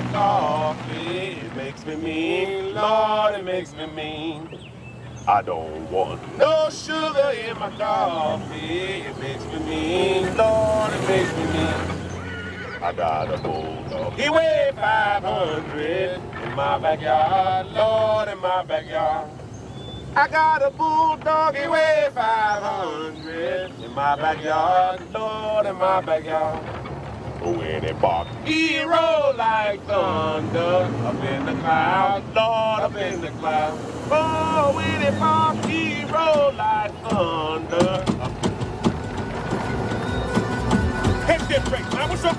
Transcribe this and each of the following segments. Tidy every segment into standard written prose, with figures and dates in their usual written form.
my coffee. It makes me mean, Lord, it makes me mean. I don't want no sugar in my coffee. It makes me mean, Lord, it makes me mean. I got a bulldog. He weighed 500 in my backyard, Lord, in my backyard. I got a bulldog, he weighed 500 in my backyard, Lord, in my backyard. When he barks, he roll like thunder up in the clouds, Lord, up in the clouds. Oh, when he barks, he roll like thunder. Hit that break, man. What's up?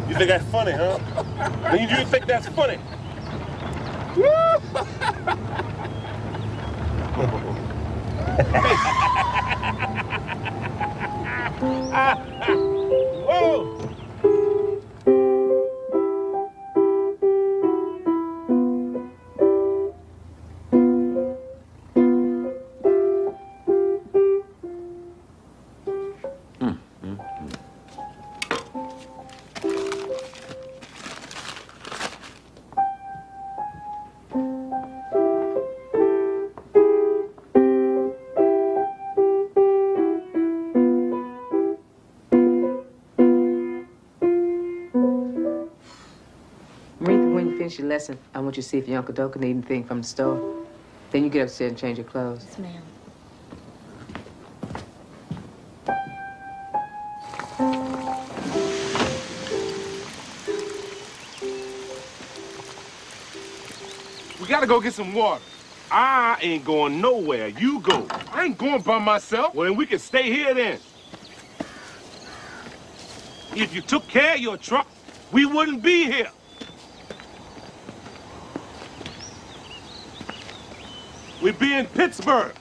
You think that's funny, huh? You think that's funny? Whoa! Your lesson. I want you to see if your Uncle Doka need anything from the store. Then you get upstairs and change your clothes. Yes, ma'am. We gotta go get some water. I ain't going nowhere. You go. I ain't going by myself. Well, then we can stay here then. If you took care of your truck, we wouldn't be here. We'd be in Pittsburgh.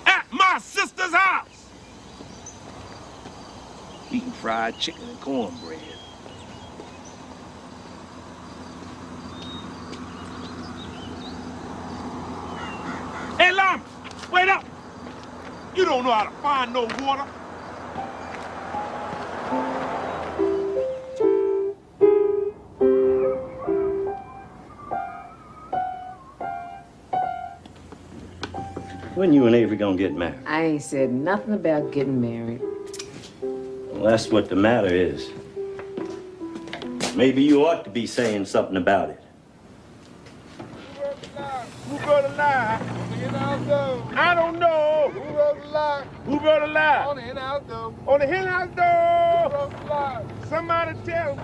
At my sister's house. Eating fried chicken and cornbread. Hey, Lama, wait up. You don't know how to find no water. When you and Avery gonna get married? I ain't said nothing about getting married. Well, that's what the matter is. Maybe you ought to be saying something about it. Who wrote a lie? I don't know. Who wrote a lie? Who wrote a lie? On the hen house door. On the hen house door. Who wrote a lie? Somebody tell me.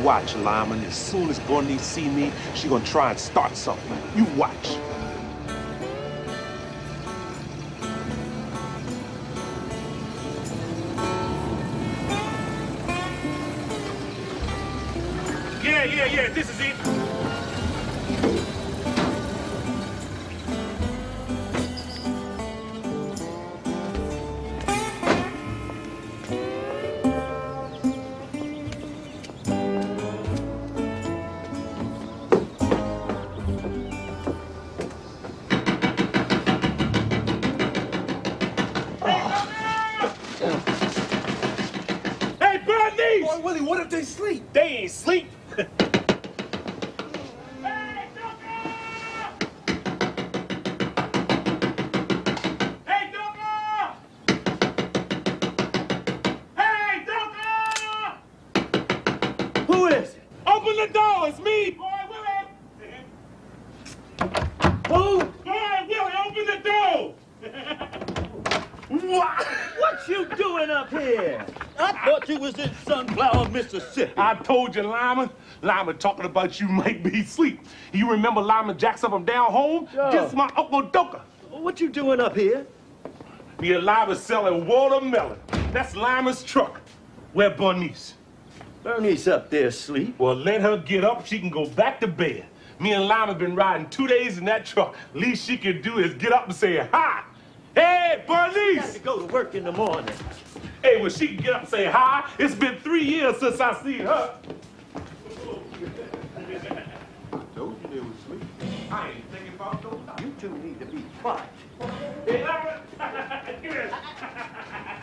Watch, Lyman. As soon as Bernice see me, she gonna try and start something. You watch. Yeah, this is it. Boy, Willie, what if they sleep? They ain't sleep. Hey, Doka! open the door. It's me, boy, Willie. Who? Boy, Willie, open the door. What you doing up here? I thought you was in Sunflower, Mississippi. I told you, Lyman. Lyman talking about you might be asleep. You remember Lyman Jackson from down home? Yeah. This is my Uncle Doka. What you doing up here? Me and Lyman selling watermelon. That's Lyman's truck. Where Bernice? Bernice up there asleep. Well, let her get up. She can go back to bed. Me and Lyman been riding 2 days in that truck. Least she can do is get up and say hi. Hey, Bernice! Got to go to work in the morning. Hey, well, she can get up and say hi. It's been 3 years since I seen her. I told you they was asleep. I ain't thinking about those. You two need to be quiet. Hey, Lyman! Come here.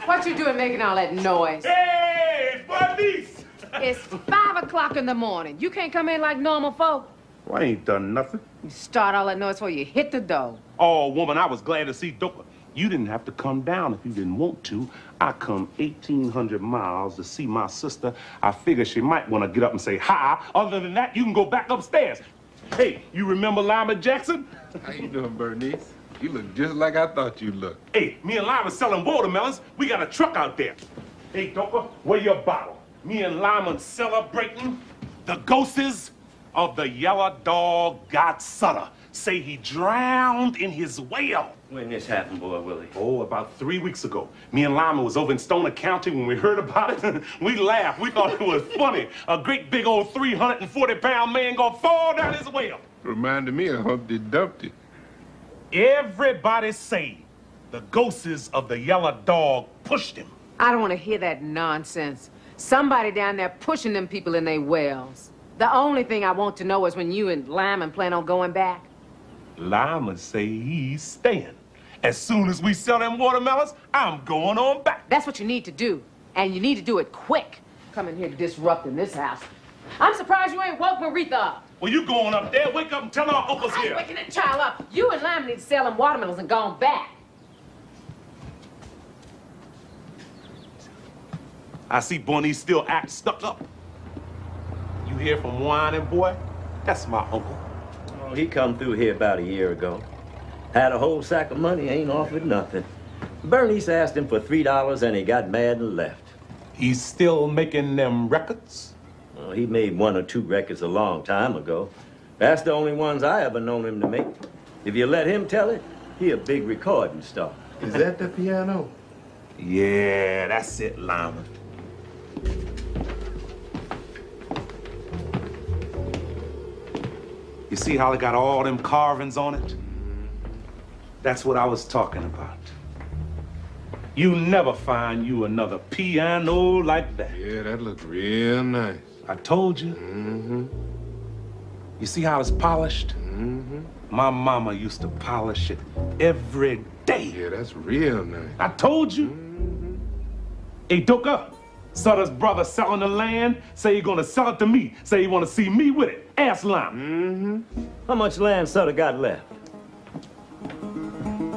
What you doing making all that noise? Hey, Bernice! It's 5 o'clock in the morning. You can't come in like normal folk. Well, I ain't done nothing. You start all that noise before you hit the door. Oh, woman, I was glad to see Doka. You didn't have to come down if you didn't want to. I come 1,800 miles to see my sister. I figured she might want to get up and say hi. Other than that, you can go back upstairs. Hey, you remember Lyman Jackson? How you doing, Bernice? You look just like I thought you looked. Hey, me and Lyman selling watermelons. We got a truck out there. Hey, Doka, where your bottle? Me and Lyman celebrating the ghosts of the yellow dog God Sutter. Say he drowned in his well. When this happened, boy, Willie? Oh, about 3 weeks ago. Me and Lyman was over in Stoner County when we heard about it. We laughed. We thought it was funny. A great big old 340-pound man gonna fall down his well. Reminded me of Humpty Dumpty. Everybody say the ghosts of the yellow dog pushed him. I don't want to hear that nonsense. Somebody down there pushing them people in their wells. The only thing I want to know is when you and Lyman plan on going back. Lyman say he's staying. As soon as we sell them watermelons, I'm going on back. That's what you need to do. And you need to do it quick. Coming here disrupting this house. I'm surprised you ain't woke Maritha up. Well, you going up there? Wake up and tell our uncle's I ain't here. waking that child up. You and Lyman need to sell them watermelons and gone back. I see Bernice still act stuck up. You hear from whining boy? That's my uncle. Oh, he come through here about a year ago. Had a whole sack of money, ain't offered nothing. Bernice asked him for $3 and he got mad and left. He's still making them records? Well, he made 1 or 2 records a long time ago. That's the only ones I ever known him to make. If you let him tell it, he a big recording star. Is that the piano? Yeah, that's it, Lyman. You see how they got all them carvings on it? That's what I was talking about. You never find you another piano like that. Yeah, that looks real nice. I told you. Mm-hmm. You see how it's polished? Mm-hmm. My mama used to polish it every day. Yeah, that's real nice. I told you. Mm-hmm. Hey, Doka, Sutter's brother selling the land. Say he gonna sell it to me. Say he wanna see me with it. Ask Lyman. Mm-hmm. How much land Sutter got left?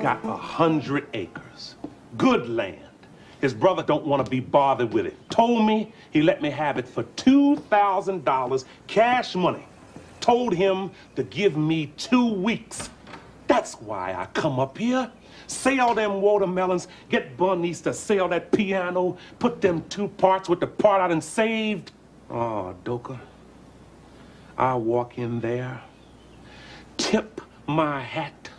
Got 100 acres. Good land. His brother don't want to be bothered with it. Told me he let me have it for $2,000 cash money. Told him to give me 2 weeks. That's why I come up here. Sell them watermelons, get Bernice to sell that piano, put them 2 parts with the part I done saved. Oh, Doka, I walk in there, tip my hat,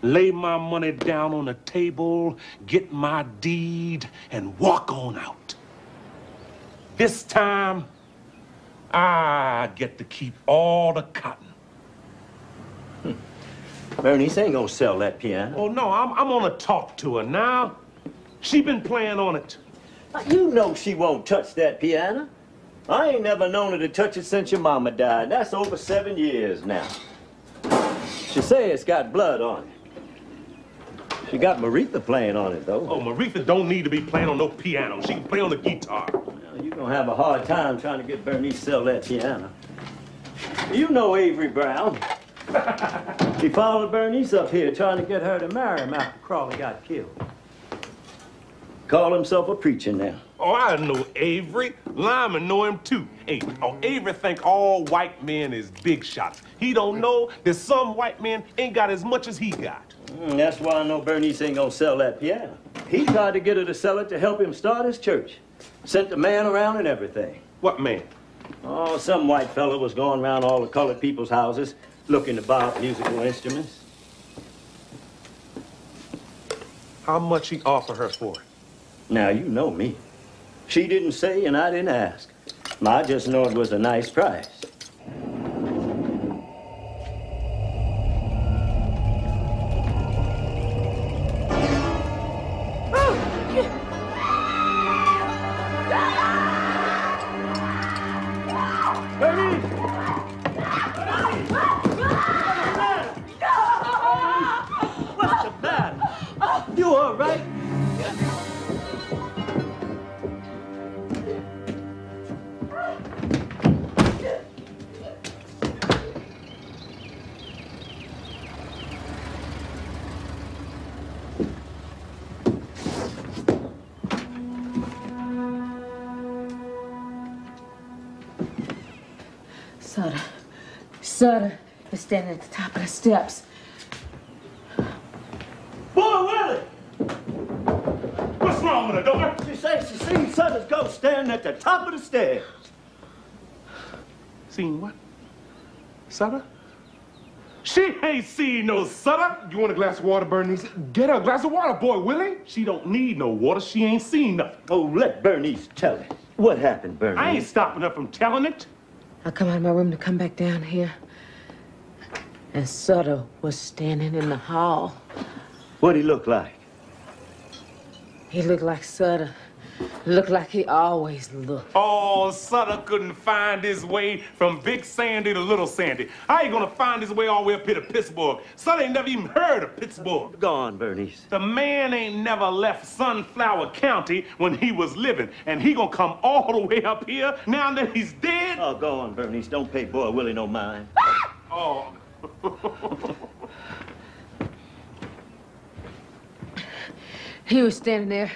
lay my money down on the table, get my deed, and walk on out. This time, I get to keep all the cotton. Bernice ain't gonna sell that piano. Oh, no, I'm gonna talk to her now. She been playing on it. You know she won't touch that piano. I ain't never known her to touch it since your mama died. That's over 7 years now. She say it's got blood on it. She got Maritha playing on it, though. Oh, Maritha don't need to be playing on no piano. She can play on the guitar. Well, you're gonna have a hard time trying to get Bernice to sell that piano. You know Avery Brown. He followed Bernice up here trying to get her to marry him after Crawley got killed. Call himself a preacher now. Oh, I know Avery. Lyman know him too. Hey, Avery think all white men is big shots. He don't know that some white men ain't got as much as he got. That's why I know Bernice ain't gonna sell that piano. He tried to get her to sell it to help him start his church. Sent the man around and everything. What man? Oh, some white fella was going around all the colored people's houses looking to buy musical instruments. How much he offer her for it? Now, you know me. She didn't say and I didn't ask. I just know it was a nice price. What's the matter? You all right? Sutter is standing at the top of the steps. Boy, Willie! What's wrong with her, Dover? She says she seen Sutter's ghost standing at the top of the stairs. Seen what? Sutter? She ain't seen no Sutter. You want a glass of water, Bernice? Get her a glass of water, boy, Willie. She don't need no water. She ain't seen nothing. Oh, let Bernice tell it. What happened, Bernice? I ain't stopping her from telling it. I come out of my room to come back down here, and Sutter was standing in the hall. What'd he look like? He looked like Sutter. Looked like he always looked. Oh, Sutter couldn't find his way from Big Sandy to Little Sandy. How you gonna find his way all the way up here to Pittsburgh? Sutter ain't never even heard of Pittsburgh. Go on, Bernice. The man ain't never left Sunflower County when he was living, and he gonna come all the way up here now that he's dead? Oh, go on, Bernice. Don't pay Boy Willie no mind. Oh. He was standing there.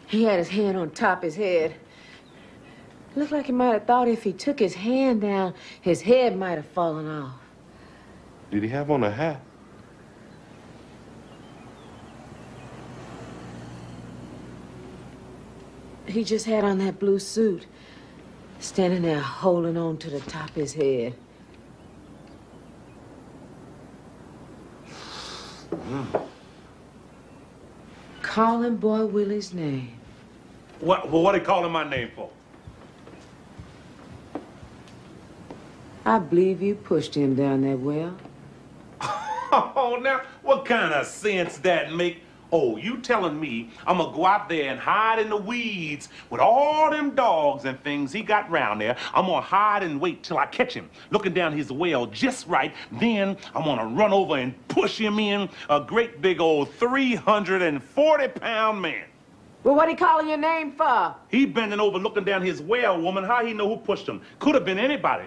He had his hand on top of his head. Looked like he might have thought if he took his hand down, his head might have fallen off. Did he have on a hat? He just had on that blue suit, standing there holding on to the top of his head. Calling Boy Willie's name. What he calling my name for? I believe you pushed him down that well. Oh, now, what kind of sense that make? Oh, you telling me I'm gonna go out there and hide in the weeds with all them dogs and things he got round there. I'm gonna hide and wait till I catch him, looking down his well just right. Then I'm gonna run over and push him in, a great big old 340-pound man. Well, what he calling your name for? He bending over looking down his well, woman. How he know who pushed him? Could have been anybody.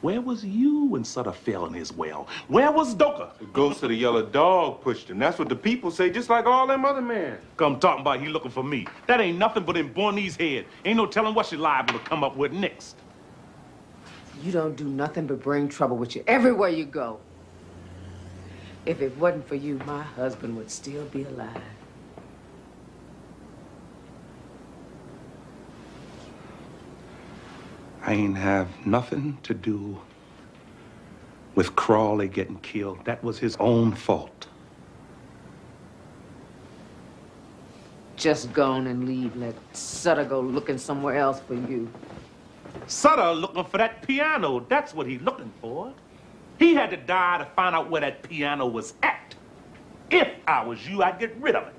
Where was you when Sutter fell in his well? Where was Doka? The ghost of the yellow dog pushed him. That's what the people say, just like all them other men. Come talking about he looking for me. That ain't nothing but in Bornese head. Ain't no telling what she liable to come up with next. You don't do nothing but bring trouble with you everywhere you go. If it wasn't for you, my husband would still be alive. I ain't have nothing to do with Crawley getting killed. That was his own fault. Just go on and leave. Let Sutter go looking somewhere else for you. Sutter looking for that piano. That's what he's looking for. He had to die to find out where that piano was at. If I was you, I'd get rid of it.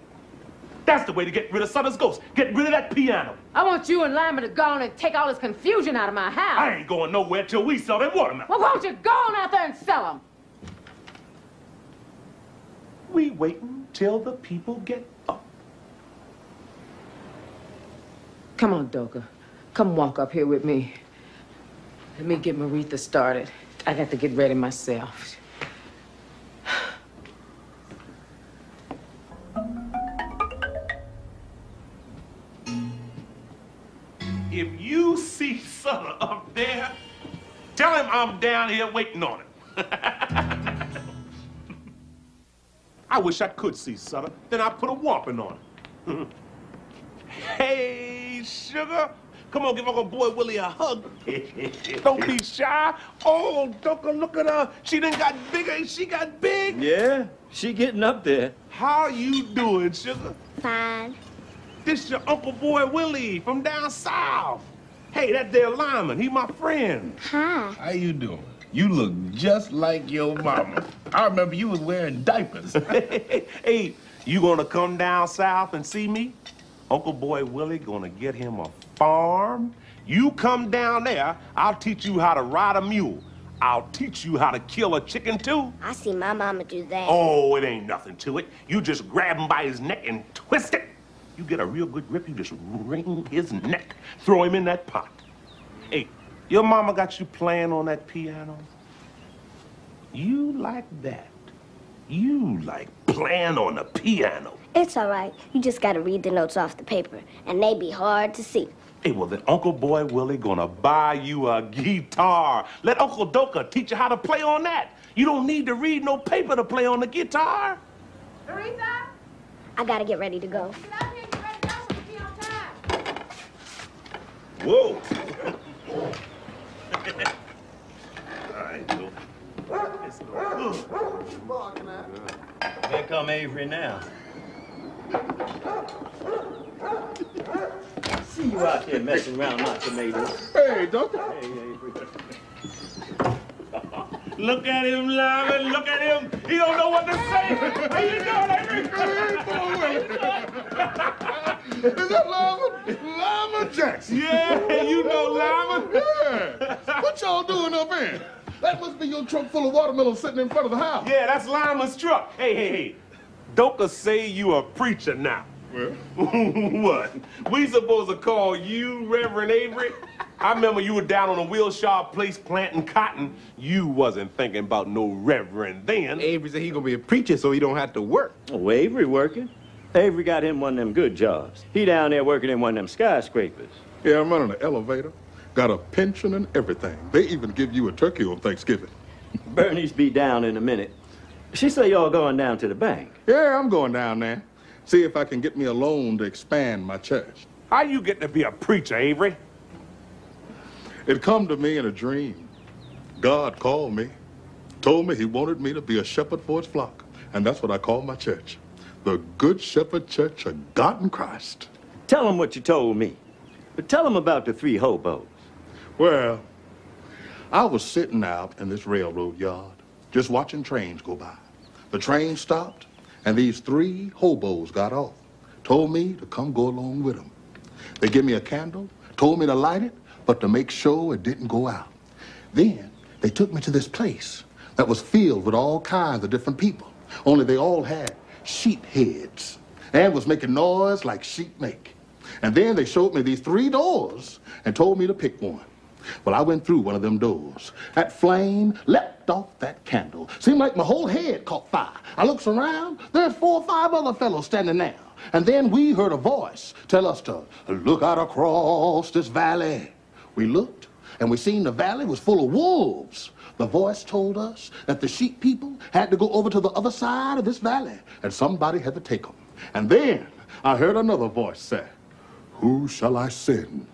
That's the way to get rid of Sutter's ghost. Get rid of that piano. I want you and Lyman to go on and take all this confusion out of my house. I ain't going nowhere till we sell them watermelons. Well, won't you go on out there and sell them? We waiting till the people get up. Come on, Doka. Come walk up here with me. Let me get Maritha started. I got to get ready myself. if you see Sutter up there, tell him I'm down here waiting on him. I wish I could see Sutter. Then I'd put a whopping on him. Hey, sugar. Come on, give Uncle Boy Willie a hug. Don't be shy. Oh, Doka, look at her. She done got bigger. Ain't she got big? Yeah, she getting up there. How you doing, sugar? Fine. This your Uncle Boy Willie from down south. Hey, that there Lyman, he my friend. Hi. How you doing? You look just like your mama. I remember you was wearing diapers. Hey, you gonna come down south and see me? Uncle Boy Willie gonna get him a farm. You come down there, I'll teach you how to ride a mule. I'll teach you how to kill a chicken, too. I see my mama do that. Oh, it ain't nothing to it. You just grab him by his neck and twist it. You get a real good grip, you just wring his neck. Throw him in that pot. Hey, your mama got you playing on that piano? You like that. You like playing on the piano. It's all right. You just gotta read the notes off the paper, and they be hard to see. Hey, well, then Uncle Boy Willie gonna buy you a guitar. Let Uncle Doka teach you how to play on that. You don't need to read no paper to play on the guitar. Teresa? I gotta get ready to go. Get out here and get ready to go so we be on time. Whoa. All right, Joe. Let's go. Here come Avery now. See you out there messing around my tomatoes. Hey, doctor. Hey, Avery. Look at him, Lyman. Look at him. He don't know what to say. How you doing, Avery? Is that Lyman? Lyman Jackson. Yeah, you know Lyman. Yeah. What y'all doing up here? That must be your truck full of watermelon sitting in front of the house. Yeah, that's Lyman's truck. Hey. Doka say you a preacher now. Well? What? We supposed to call you Reverend Avery? I remember you were down on a Wilshire place planting cotton. You wasn't thinking about no reverend then. Avery said he gonna be a preacher so he don't have to work. Oh, Avery working? Avery got him one of them good jobs. He down there working in one of them skyscrapers. Yeah, I'm running an elevator. Got a pension and everything. They even give you a turkey on Thanksgiving. Bernie's be down in a minute. She say y'all going down to the bank. Yeah, I'm going down there. See if I can get me a loan to expand my church. How you get to be a preacher, Avery? It come to me in a dream. God called me, told me he wanted me to be a shepherd for his flock. And that's what I call my church. The Good Shepherd Church of God in Christ. Tell them what you told me. But tell them about the 3 hobos. Well, I was sitting out in this railroad yard, just watching trains go by. The train stopped, and these 3 hobos got off, told me to come go along with them. They gave me a candle, told me to light it, but to make sure it didn't go out. Then they took me to this place that was filled with all kinds of different people, only they all had sheep heads and was making noise like sheep make. And then they showed me these 3 doors and told me to pick one. Well, I went through one of them doors. That flame leapt off that candle. Seemed like my whole head caught fire. I looks around, there's 4 or 5 other fellows standing there. And then we heard a voice tell us to look out across this valley. We looked, and we seen the valley was full of wolves. The voice told us that the sheep people had to go over to the other side of this valley, and somebody had to take them. And then I heard another voice say, "Who shall I send?"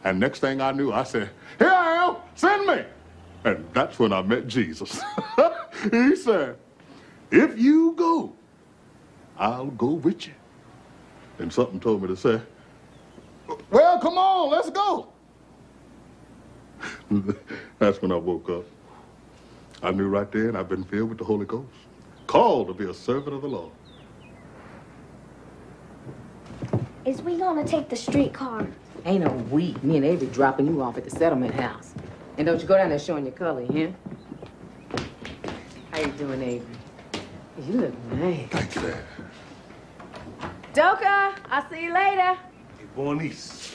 And next thing I knew, I said, "Here I am, send me." And that's when I met Jesus. He said, "If you go, I'll go with you." And something told me to say, "Well, come on, let's go." That's when I woke up. I knew right then I've been filled with the Holy Ghost, called to be a servant of the Lord. Is we gonna take the streetcar? Ain't no we. Me and Avery dropping you off at the settlement house. And don't you go down there showing your color, huh? How you doing, Avery? You look nice. Thank you, Dad. Doka, I'll see you later. Hey, Bernice.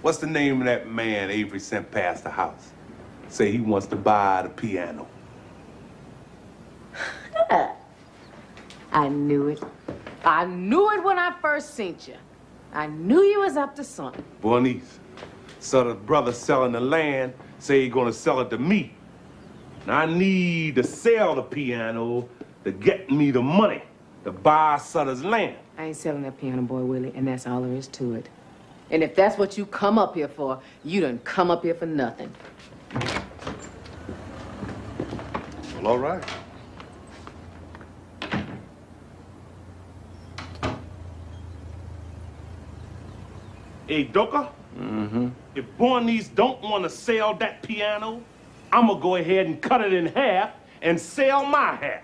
What's the name of that man Avery sent past the house? Say he wants to buy the piano. I knew it. I knew it when I first seen you. I knew you was up to something. Bernice, so the brother selling the land say he gonna sell it to me. Now I need to sell the piano to get me the money to buy Sutter's land. I ain't selling that piano, boy, Willie, and that's all there is to it. And if that's what you come up here for, you done come up here for nothing. Well, all right. Hey, Doka? Mm-hmm. If Bernice don't want to sell that piano, I'm gonna go ahead and cut it in half and sell my half.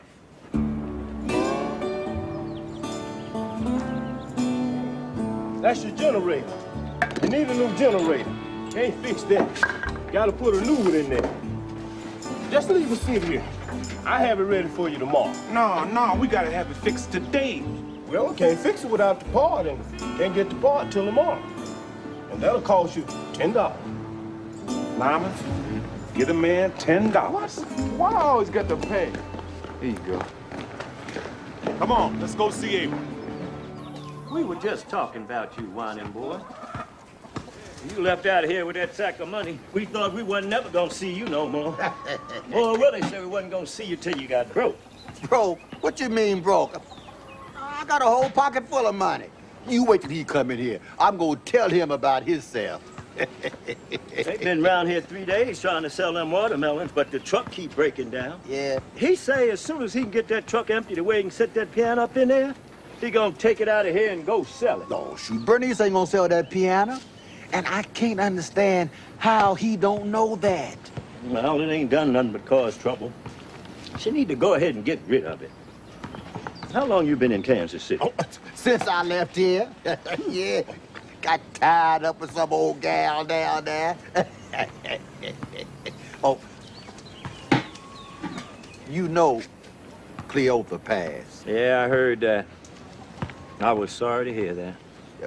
That's your generator. You need a new generator. Can't fix that. Gotta put a new one in there. Just leave it sit here. I have it ready for you tomorrow. No, we gotta have it fixed today. Well, we can't fix it without the part, and can't get the part till tomorrow. And that'll cost you $10. Lyman, get a man $10. Why I always got to pay? Here you go. Come on, let's go see Abel. We were just talking about you, whining boy. You left out of here with that sack of money. We thought we wasn't never gonna see you no more. Boy, Willie said we wasn't gonna see you till you got broke. Broke? What you mean broke? I got a whole pocket full of money. You wait till he come in here. I'm gonna tell him about himself. They've been around here 3 days trying to sell them watermelons, but the truck keep breaking down. Yeah. He say as soon as he can get that truck empty the way he can set that piano up in there, he gonna take it out of here and go sell it. No, shoot, Bernice ain't gonna sell that piano. And I can't understand how he don't know that. Well, it ain't done nothing but cause trouble. She need to go ahead and get rid of it. How long you been in Kansas City? Oh, since I left here. Yeah. Got tied up with some old gal down there. Oh. You know Cleotha passed. Yeah, I heard that. I was sorry to hear that.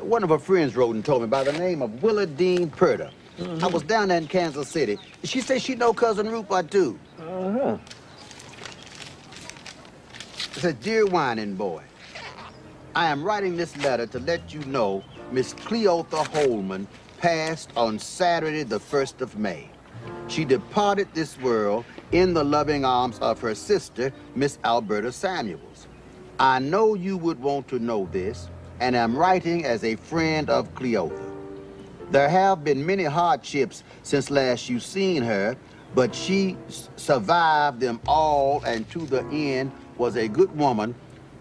One of her friends wrote and told me by the name of Willa Dean Purder. I was down there in Kansas City. She said she know Cousin Rupert, too. Uh-huh. It says, Dear Whining Boy, I am writing this letter to let you know Miss Cleotha Holman passed on Saturday, the 1st of May. She departed this world in the loving arms of her sister, Miss Alberta Samuels. I know you would want to know this, and am writing as a friend of Cleotha. There have been many hardships since last you seen her, but she survived them all, and to the end was a good woman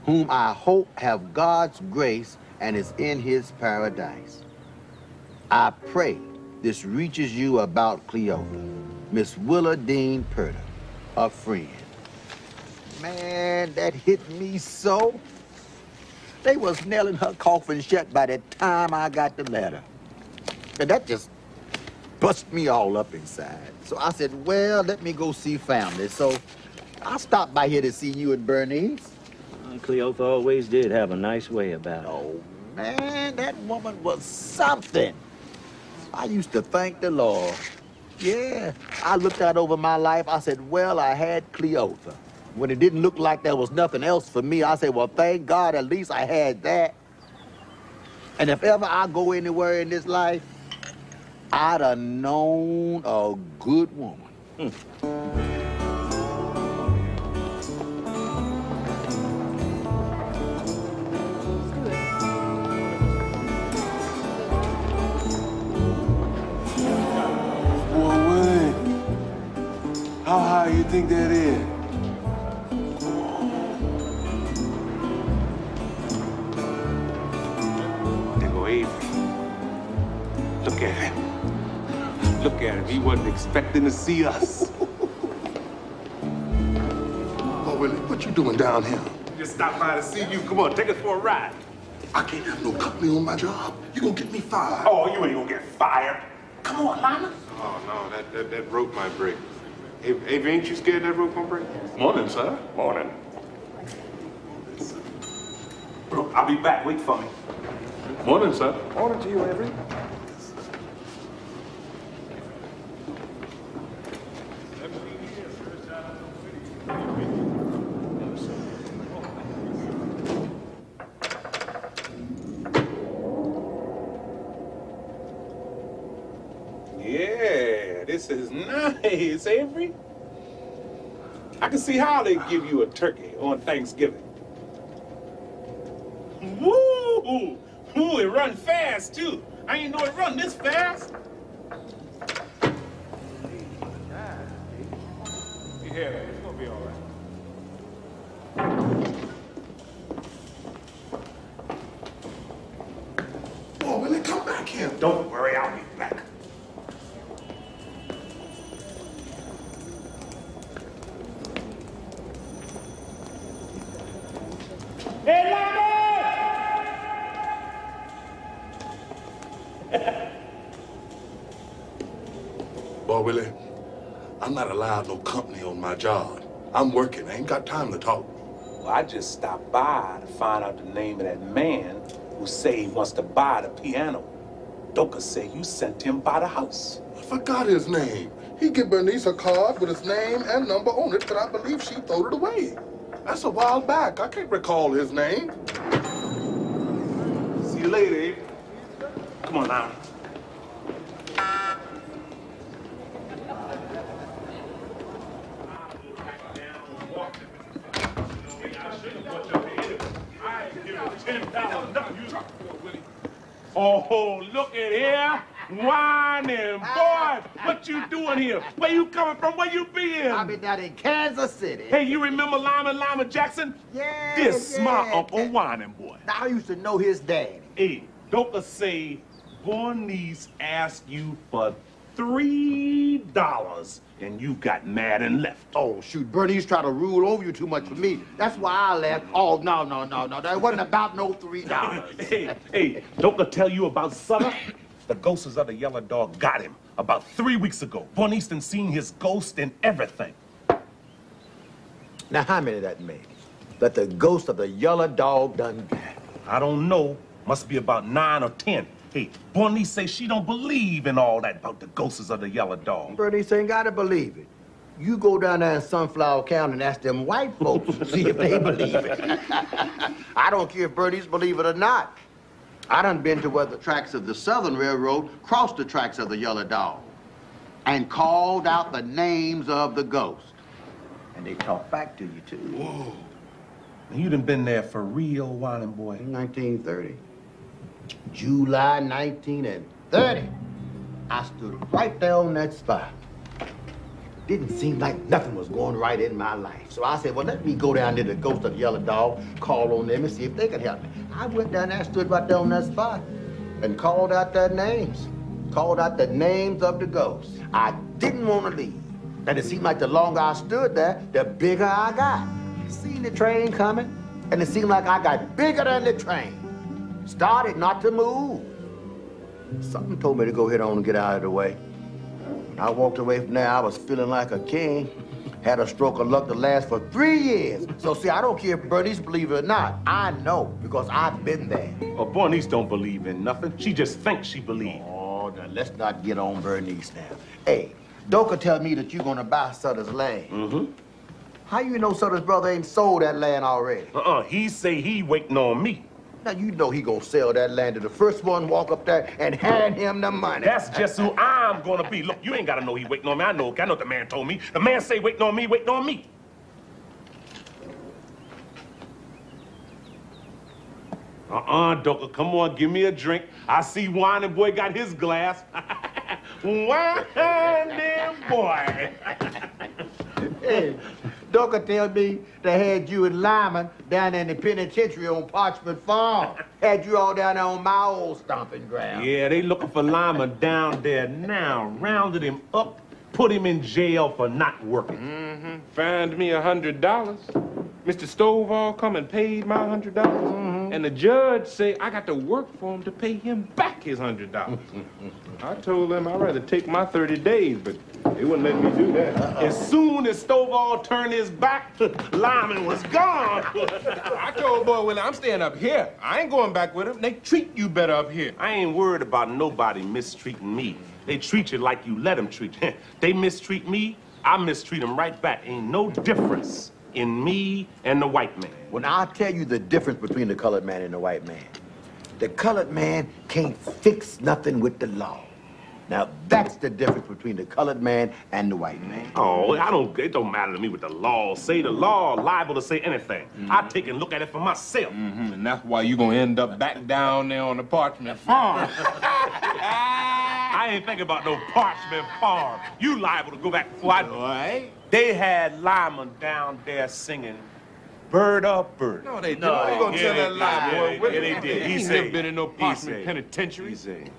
whom I hope have God's grace and is in his paradise. I pray this reaches you about Cleotha, Miss Willa Dean Purder, a friend. Man, that hit me so. They was nailing her coffin shut by the time I got the letter. And that just bust me all up inside. So I said, well, let me go see family. So I stopped by here to see you and Bernice. Cleotha always did have a nice way about it. Oh, man, that woman was something. I used to thank the Lord. Yeah, I looked out over my life. I said, well, I had Cleotha. When it didn't look like there was nothing else for me, I said, well, thank God, at least I had that. And if ever I go anywhere in this life, I'd have known a good woman. How high you think that is? There go Avery. Look at him. Look at him. He wasn't expecting to see us. Oh, Willie, what you doing down here? Just stopped by to see you. Come on, take us for a ride. I can't have no company on my job. You gonna get me fired. Oh, you ain't gonna get fired. Come on, Lyman. Oh, no, that rope might break. Avery, ain't you scared that rope gonna break? Morning, sir. Morning. I'll be back. Wait for me. Morning, sir. Morning to you, Avery. This is nice, Avery. I can see how they give you a turkey on Thanksgiving. Woo! Ooh, it run fast, too. I ain't know it run this fast. Yeah, it's gonna be all right. Boy, Willie, come back here. Don't worry, I'll be back. Hey, Boy, Willie, I'm not allowed no company on my job. I'm working. I ain't got time to talk. Well, I just stopped by to find out the name of that man who say he wants to buy the piano. Doka say you sent him by the house. I forgot his name. He gave Bernice a card with his name and number on it, but I believe she threw it away. That's a while back. I can't recall his name. See you later, Abe. Come on now. Oh, look at here. Whining boy. What you doing here? Where you coming from? Where you been? I've been down in Kansas City. Hey, you remember Lima Jackson? Yeah. This my Uncle Whining boy. I used to know his daddy. Hey, Doka say Bernice asked you for $3 and you got mad and left. Oh, shoot, Bernie's trying to rule over you too much for me. That's why I left. Oh, no. That wasn't about no $3. Hey, Doka tell you about Sutter? The ghosts of the yellow dog got him about 3 weeks ago. Bernice done seen his ghost and everything. Now, how many that made? That the ghost of the yellow dog done got? I don't know. Must be about 9 or 10. Hey, Bernice say she don't believe in all that about the ghosts of the yellow dog. Bernice ain't got to believe it. You go down there in Sunflower County and ask them white folks to see if they believe it. I don't care if Bernice believe it or not. I done been to where the tracks of the Southern Railroad crossed the tracks of the yellow dog and called out the names of the ghosts. And they talk back to you, too. Whoa. And you done been there for real, Whining boy. 1930. July 1930. I stood right there on that spot. Didn't seem like nothing was going right in my life. So I said, well, let me go down to the ghost of the yellow dog, call on them and see if they could help me. I went down there, stood right there on that spot and called out their names. Called out the names of the ghosts. I didn't want to leave. And it seemed like the longer I stood there, the bigger I got. Seen the train coming, and it seemed like I got bigger than the train. Started not to move. Something told me to go ahead on and get out of the way. When I walked away from there, I was feeling like a king. Had a stroke of luck to last for 3 years. So see, I don't care if Bernice believe it or not. I know, because I've been there. Oh, Bernice don't believe in nothing. She just thinks she believes. Oh, now let's not get on Bernice now. Hey, Doka tell me that you're gonna buy Sutter's land. Mm-hmm. How you know Sutter's brother ain't sold that land already? He say he waiting on me. Now, you know he gonna sell that land to the first one walk up there and hand him the money. That's just who I'm gonna be. Look, you ain't gotta know he waiting on me. I know what the man told me. The man say waiting on me, waiting on me. Doka, come on, give me a drink. I see Whining boy got his glass. Whining boy. Hey, Doka tell me they had you and Lyman down in the penitentiary on Parchment Farm. Had you all down there on my old stomping ground. Yeah, they looking for Lyman down there now. Rounded him up, put him in jail for not working. Mm-hmm. Fined me $100. Mr. Stovall come and paid my $100. Mm-hmm. And the judge say I got to work for him to pay him back his $100. I told them I'd rather take my 30 days, but they wouldn't let me do that. As soon as Stovall turned his back, Lyman was gone. I told boy Willie, I'm staying up here. I ain't going back with him. They treat you better up here. I ain't worried about nobody mistreating me. They treat you like you let them treat you. They mistreat me, I mistreat them right back. Ain't no difference in me and the white man. Well, now, I'll tell you the difference between the colored man and the white man. The colored man can't fix nothing with the law. Now, that's the difference between the colored man and the white man. Oh, it don't matter to me what the law say. The law liable to say anything. I take and look at it for myself. And that's why you gonna end up back down there on the parchment farm. I ain't thinking about no parchment farm. You liable to go back before I do. Right. They had Lyman down there singing Bird Up Bird. No, they didn't. No, they gonna tell that lie, boy. Yeah, they did. He ain't never been in no parchment penitentiary. He said,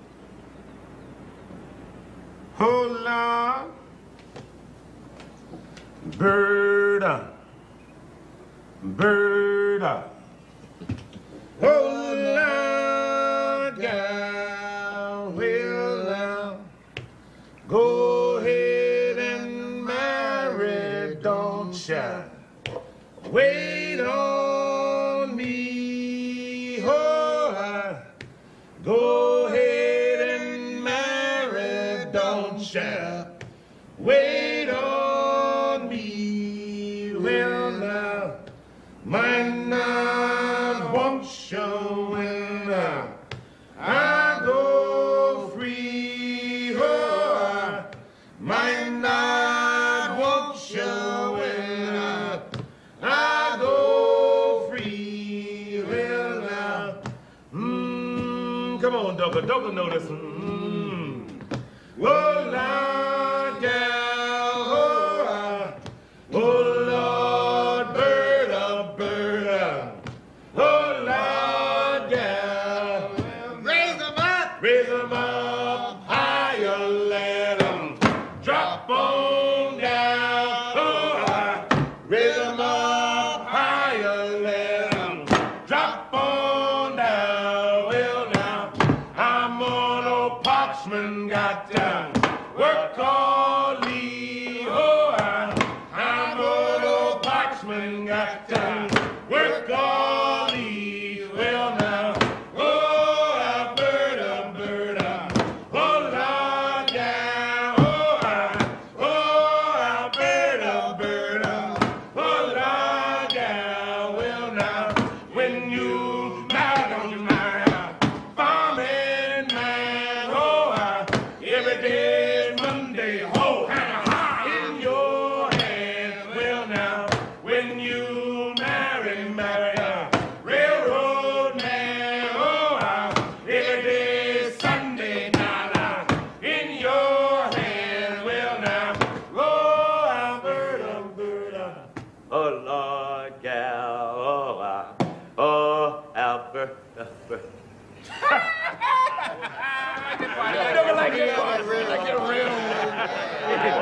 Hold on, bird up, bird up. Hold on, gal, well now, go ahead and marry, don't shy. Wait on me, oh, go ahead and marry, don't shy. Wait on me, well now, might not want you when I go free, oh, might not want you when I go free, well now, come on, Duggar know this. Oh, Lord, gal, oh, Lord, bird up, bird up. Oh, Lord, gal, raise them up, higher, let them drop on down. Oh, raise them up, higher, let them drop on down. Well, now, I'm on old Parchman, got down. Work all Lee, oh, I'm on old Parchman, got down. Work all Lee, well now, oh, bird up, oh, Lord, yeah, oh, bird up, oh, Lord, yeah, well now, when you marry, don't you mind, farming man, oh, every day, Monday, ho, in your hand, well now, when you marry, railroad man, oh, every day, Sunday, now, in your hand, well now, oh, bird up, Oh, Lord, gal, oh, Albert.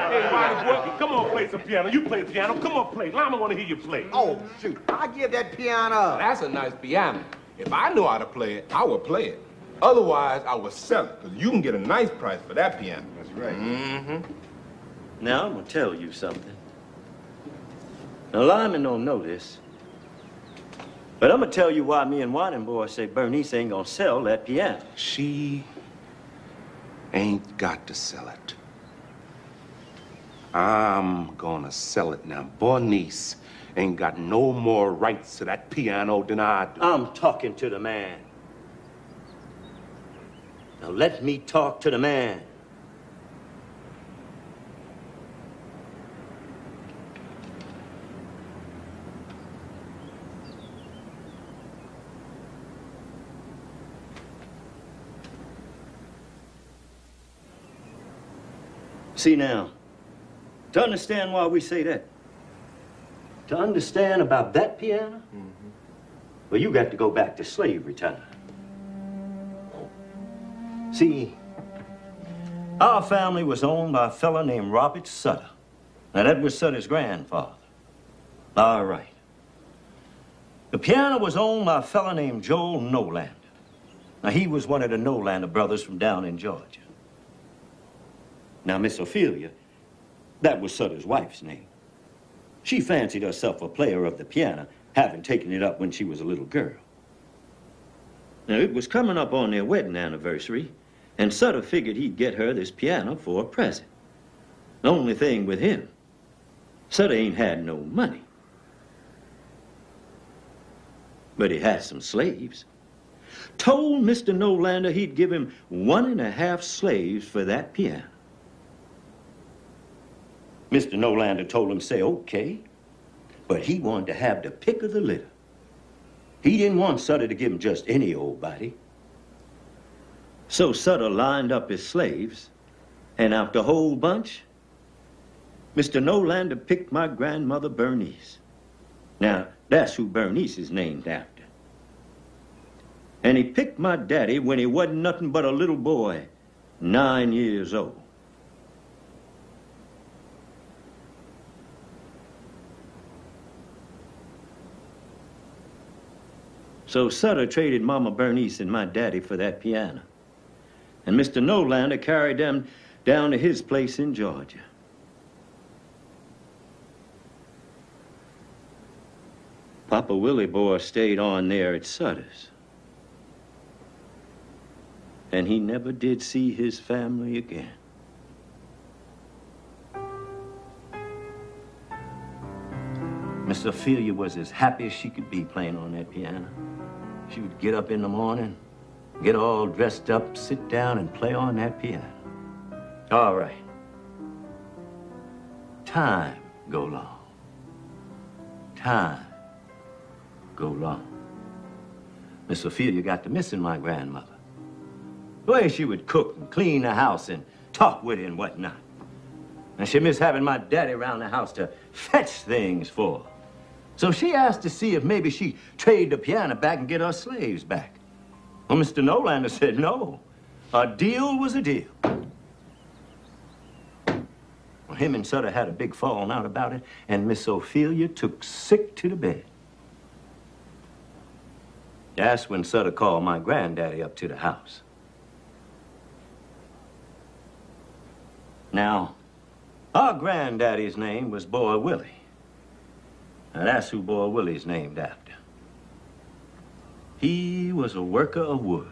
Hey, Ronnie, boy, come on, play some piano. You play piano. Come on, play. Lama want to hear you play. Oh, shoot. I give that piano up. That's a nice piano. If I knew how to play it, I would play it. Otherwise, I would sell it, because you can get a nice price for that piano. That's right. Now, I'm going to tell you something. Now, Lyman don't know this, but I'm going to tell you why me and Whining Boy say Bernice ain't going to sell that piano. She ain't got to sell it. I'm gonna sell it now. Bernice ain't got no more rights to that piano than I do. I'm talking to the man. Now, let me talk to the man. See now, to understand why we say that, to understand about that piano, well, you got to go back to slavery time. See, our family was owned by a fella named Robert Sutter. Now, that was Sutter's grandfather. All right. The piano was owned by a fella named Joel Nolander. Now, he was one of the Nolander brothers from down in Georgia. Now, Miss Ophelia, that was Sutter's wife's name. She fancied herself a player of the piano, having taken it up when she was a little girl. Now, it was coming up on their wedding anniversary, and Sutter figured he'd get her this piano for a present. The only thing with him, Sutter ain't had no money. But he had some slaves. told Mr. Nolander he'd give him 1.5 slaves for that piano. Mr. Nolander told him, say, okay, but he wanted to have the pick of the litter. He didn't want Sutter to give him just any old body. So Sutter lined up his slaves, and out the whole bunch, Mr. Nolander picked my grandmother Bernice. Now, that's who Bernice is named after. And he picked my daddy when he wasn't nothing but a little boy, 9 years old. So Sutter traded Mama Bernice and my daddy for that piano. And Mr. Nolander carried them down to his place in Georgia. Papa Willie boy stayed on there at Sutter's. And he never did see his family again. Miss Ophelia was as happy as she could be playing on that piano. She would get up in the morning, get all dressed up, sit down and play on that piano. All right. Time go long. Time go long. Miss Ophelia got to missing my grandmother. The way she would cook and clean the house and talk with it and whatnot. And she missed having my daddy around the house to fetch things for her. So she asked to see if maybe she'd trade the piano back and get her slaves back. Well, Mr. Nolander said no. A deal was a deal. Well, him and Sutter had a big falling out about it, and Miss Ophelia took sick to the bed. That's when Sutter called my granddaddy up to the house. Now, our granddaddy's name was Boy Willie. Now, that's who Boy Willie's named after. He was a worker of wood.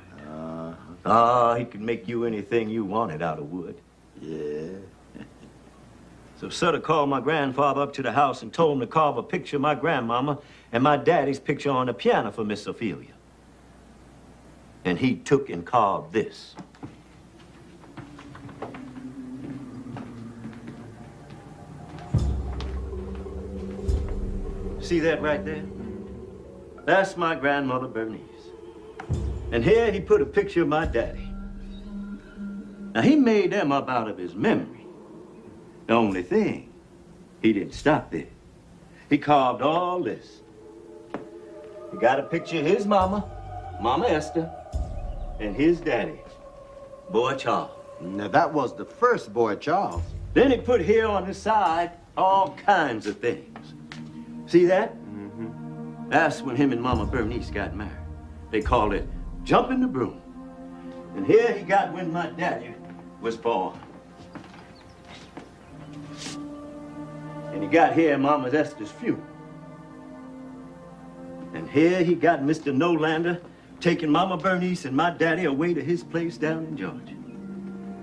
He could make you anything you wanted out of wood. Yeah. So Sutter called my grandfather up to the house and told him to carve a picture of my grandmama and my daddy's picture on the piano for Miss Ophelia. And he took and carved this. See that right there? That's my grandmother Bernice. And here he put a picture of my daddy. Now, he made them up out of his memory. The only thing, he didn't stop there. He carved all this. He got a picture of his mama, Mama Esther, and his daddy, Boy Charles. Now, that was the first Boy Charles. Then he put here on the side all kinds of things. See that? Mm-hmm. That's when him and Mama Bernice got married. They called it jumping the broom. And here he got when my daddy was born. And he got here Mama Esther's funeral. And here he got Mr. Nolander taking Mama Bernice and my daddy away to his place down in Georgia.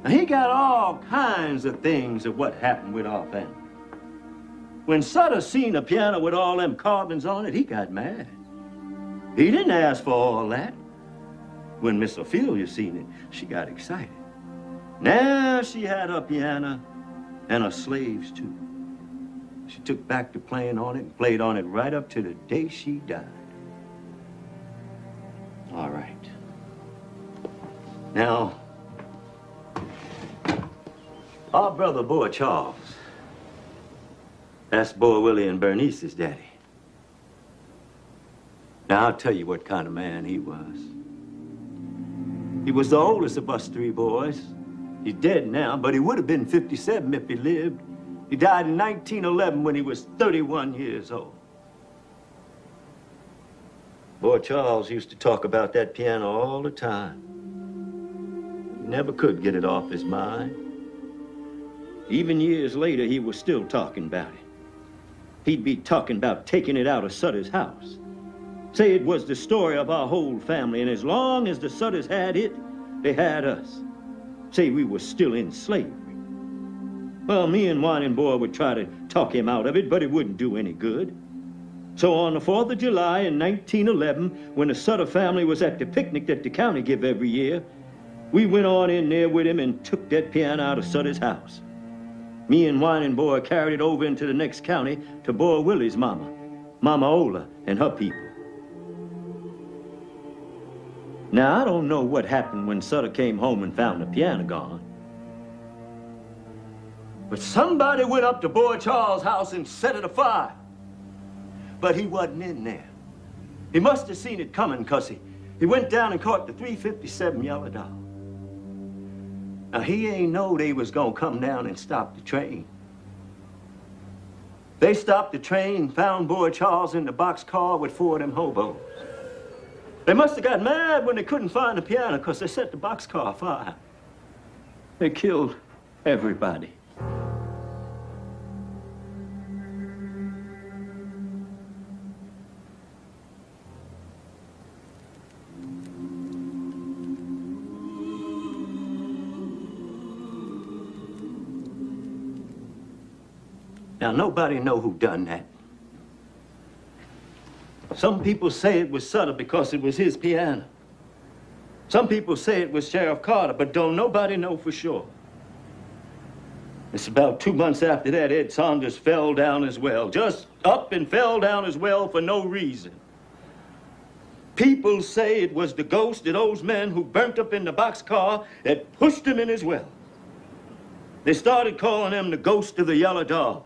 Now, he got all kinds of things of what happened with our family. When Sutter seen a piano with all them carvings on it, he got mad. He didn't ask for all that. When Miss Ophelia seen it, she got excited. Now she had her piano and her slaves, too. She took back to playing on it and played on it right up to the day she died. All right. Now, our brother, Boy Charles, that's Boy Willie and Bernice's daddy. Now, I'll tell you what kind of man he was. He was the oldest of us 3 boys. He's dead now, but he would have been 57 if he lived. He died in 1911 when he was 31 years old. Boy Charles used to talk about that piano all the time. He never could get it off his mind. Even years later, he was still talking about it. He'd be talking about taking it out of Sutter's house. Say it was the story of our whole family, and as long as the Sutters had it, they had us. Say we were still in slavery. Well, me and Whining Boy would try to talk him out of it, but it wouldn't do any good. So on the 4th of July in 1911, when the Sutter family was at the picnic that the county give every year, we went on in there with him and took that piano out of Sutter's house. Me and Whining Boy carried it over into the next county to Boy Willie's mama, Mama Ola, and her people. Now, I don't know what happened when Sutter came home and found the piano gone. But somebody went up to Boy Charles' house and set it afire. But he wasn't in there. He must have seen it coming, because he went down and caught the 357 Yellow Dog. Now, he ain't know they was gonna come down and stop the train. They stopped the train and found Boy Charles in the boxcar with 4 of them hobos. They must have got mad when they couldn't find the piano, because they set the boxcar afire. They killed everybody. Now, nobody know who done that. Some people say it was Sutter because it was his piano. Some people say it was Sheriff Carter, but don't nobody know for sure. It's about 2 months after that, Ed Saunders fell down as well. Just up and fell down as well for no reason. People say it was the ghost of those men who burnt up in the boxcar that pushed him in as well. They started calling him the ghost of the Yellow Dog.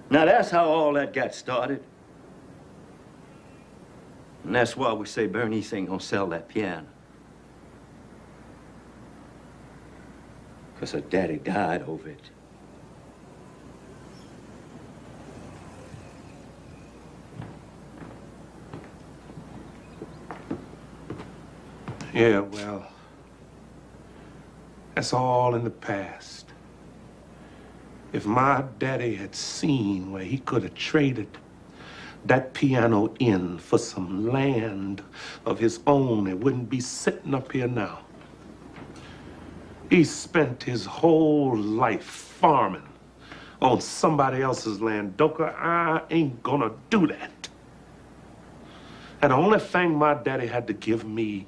Now, that's how all that got started. And that's why we say Bernice ain't gonna sell that piano. Because her daddy died over it. Yeah, well, that's all in the past. If my daddy had seen where he could have traded that piano in for some land of his own, it wouldn't be sitting up here now. He spent his whole life farming on somebody else's land. Doka, I ain't gonna do that. And the only thing my daddy had to give me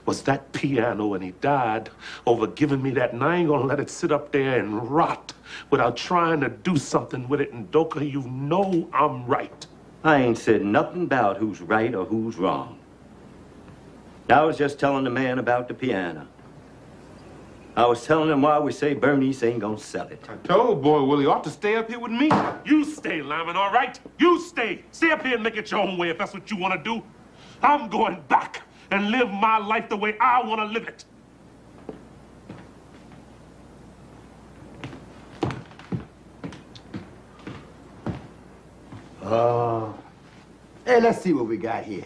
was that piano, and he died over giving me that, and I ain't gonna let it sit up there and rot without trying to do something with it. And Doka, you know I'm right. I ain't said nothing about who's right or who's wrong. I was just telling the man about the piano. I was telling him why we say Bernice ain't gonna sell it. I told Boy Willie ought to stay up here with me. You stay, Lyman, all right? You stay. Stay up here and make it your own way if that's what you want to do. I'm going back and live my life the way I want to live it. Hey, let's see what we got here.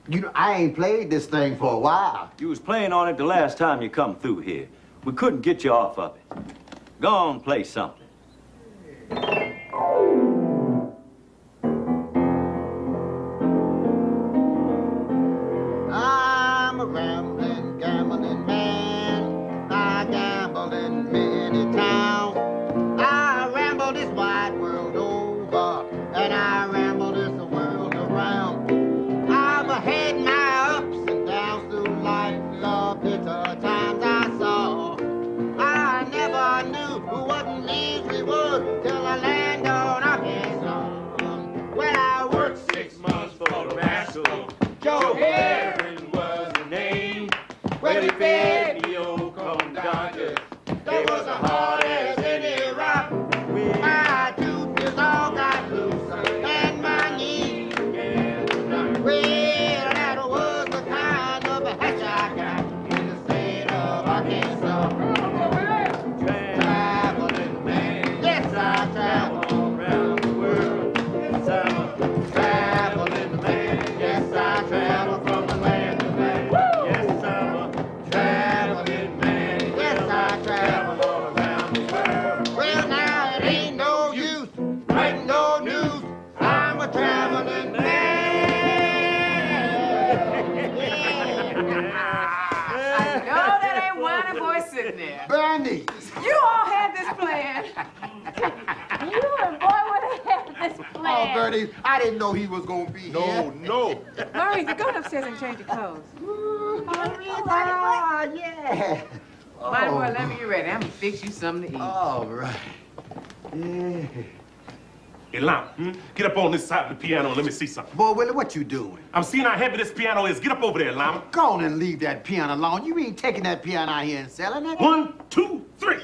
You know, I ain't played this thing for a while. You was playing on it the last time you come through here. We couldn't get you off of it. Go on, play something. I'm a rambling, gambling man. I gamble in many towns. I ramble this wide world over, and I ramble this world around. I've had my ups and downs through life, love, bitter times I saw. I never knew what misery was till I land on Arkansas. Well, I worked 6 months for the rascal. Joe Herring was the name. Well, he fed me old corn dodgers. They was as hard as any rock. My tooth is all got loose, and my knees began to knock. Well, that was the kind of a hatch I got in the state of Arkansas. Traveling man, yes, I travel around the world. Yes, I'm a traveling man, yes, I travel from the land to land. Yes, I'm a traveling man, yes, I travel all around the world. Well, now it ain't no use writing no news. I'm a traveling man. I know that ain't Whining Boy sitting there. Bernie, You all had this plan. You and Boy would have had this plan. Oh, Bernie, I didn't know he was gonna be here. No. Maurice, go upstairs and change your clothes. Yeah. Might well let me get ready. I'm gonna fix you something to eat. All right. Yeah. Hey, Lama, get up on this side of the piano and let me see something. Boy, Willie, what you doing? I'm seeing how heavy this piano is. Get up over there, Lama. Go on and leave that piano alone. You ain't taking that piano out here and selling it. 1, 2, 3.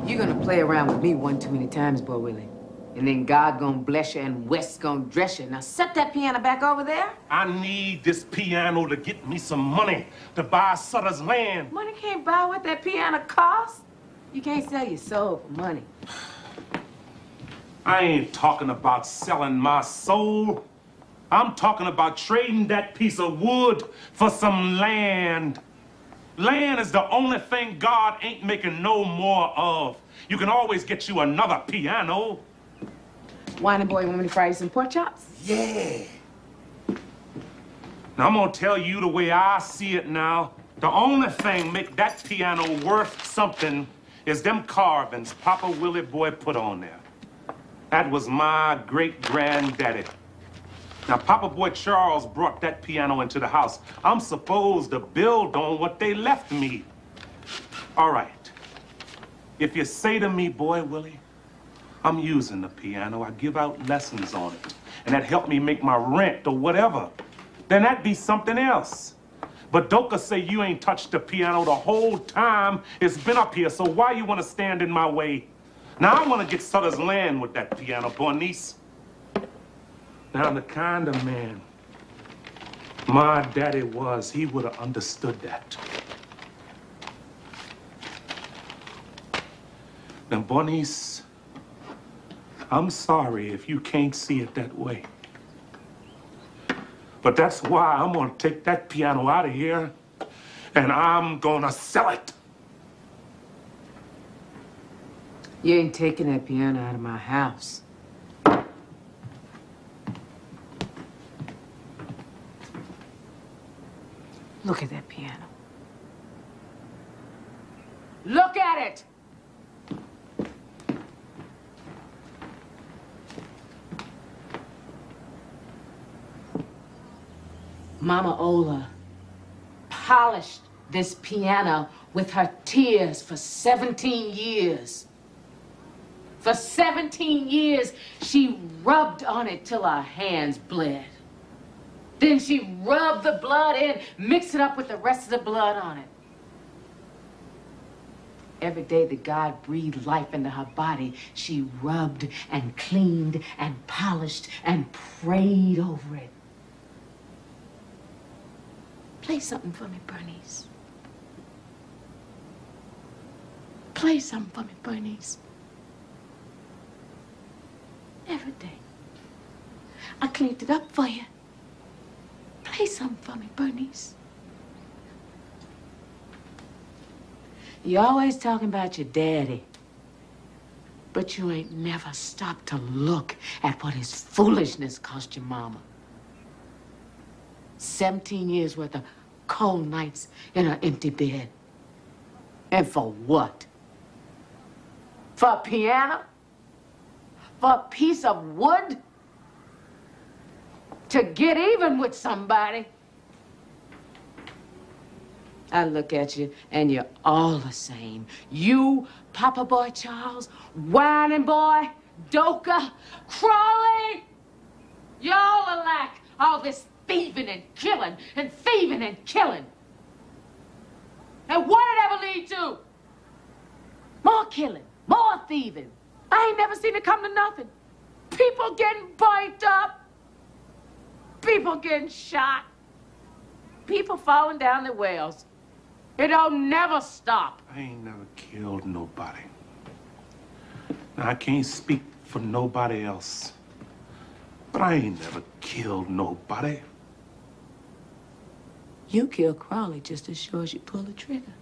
You're gonna play around with me one too many times, boy Willie. And then God gonna bless you and West gonna dress you. Now set that piano back over there. I need this piano to get me some money to buy Sutter's land. Money can't buy what that piano costs. You can't sell your soul for money. I ain't talking about selling my soul. I'm talking about trading that piece of wood for some land. Land is the only thing God ain't making no more of. You can always get you another piano. Whining boy, want me to fry you some pork chops? Yeah. Now, I'm gonna tell you the way I see it now. The only thing make that piano worth something is them carvings Papa Willie Boy put on there. That was my great-granddaddy. Now, Papa Boy Charles brought that piano into the house. I'm supposed to build on what they left me. All right. If you say to me, Boy Willie, I'm using the piano, I give out lessons on it, and that helped me make my rent or whatever, then that'd be something else. But Doka say you ain't touched the piano the whole time it's been up here, so why you want to stand in my way? Now, I want to get Sutter's land with that piano, Bernice. Now, the kind of man my daddy was, he would have understood that. Now, Bernice, I'm sorry if you can't see it that way. But that's why I'm going to take that piano out of here, and I'm going to sell it. You ain't taking that piano out of my house. Look at that piano. Look at it! Mama Ola polished this piano with her tears for 17 years. For 17 years, she rubbed on it till her hands bled. Then she rubbed the blood in, mixed it up with the rest of the blood on it. Every day that God breathed life into her body, she rubbed and cleaned and polished and prayed over it. Play something for me, Bernice. Play something for me, Bernice. Every day. I cleaned it up for you. Play something for me, Bernice. You're always talking about your daddy, but you ain't never stopped to look at what his foolishness cost your mama. 17 years worth of cold nights in her empty bed. And for what? For a piano? For a piece of wood? To get even with somebody? I look at you, and you're all the same. You, Papa Boy Charles, Whining Boy, Doka, Crawley. Y'all alike. All this thieving and killing and thieving and killing. And what did it ever lead to? More killing, more thieving. I ain't never seen it come to nothing. People getting burnt up. People getting shot. People falling down the wells. It don't never stop. I ain't never killed nobody. Now, I can't speak for nobody else, but I ain't never killed nobody. You kill Crawley just as sure as you pull the trigger.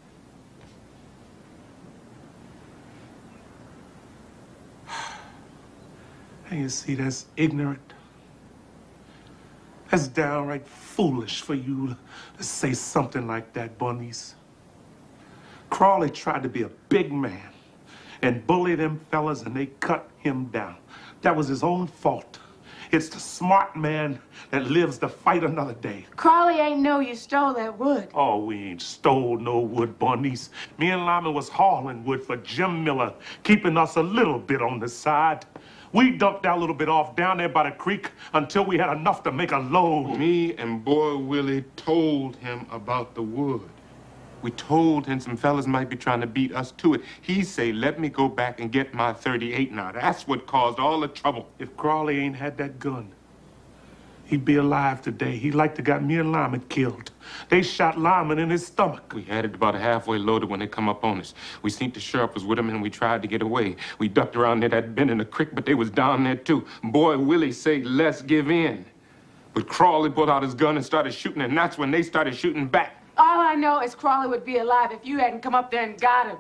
And you see, that's ignorant. That's downright foolish for you to say something like that, Bernice. Crawley tried to be a big man and bully them fellas, and they cut him down. That was his own fault. It's the smart man that lives to fight another day. Crawley ain't know you stole that wood. Oh, we ain't stole no wood, Bernice. Me and Lyman was hauling wood for Jim Miller, keeping us a little bit on the side. We dumped our little bit off down there by the creek until we had enough to make a load. Me and Boy Willie told him about the wood. We told him some fellas might be trying to beat us to it. He say, let me go back and get my 38 now. That's what caused all the trouble. If Crawley ain't had that gun, he'd be alive today. He'd like to got me and Lyman killed. They shot Lyman in his stomach. We had it about halfway loaded when they come up on us. We seen the sheriff was with him and we tried to get away. We ducked around near that bend in the creek, but they was down there too. Boy Willie say, let's give in. But Crawley pulled out his gun and started shooting, and that's when they started shooting back. All I know is Crawley would be alive if you hadn't come up there and got him.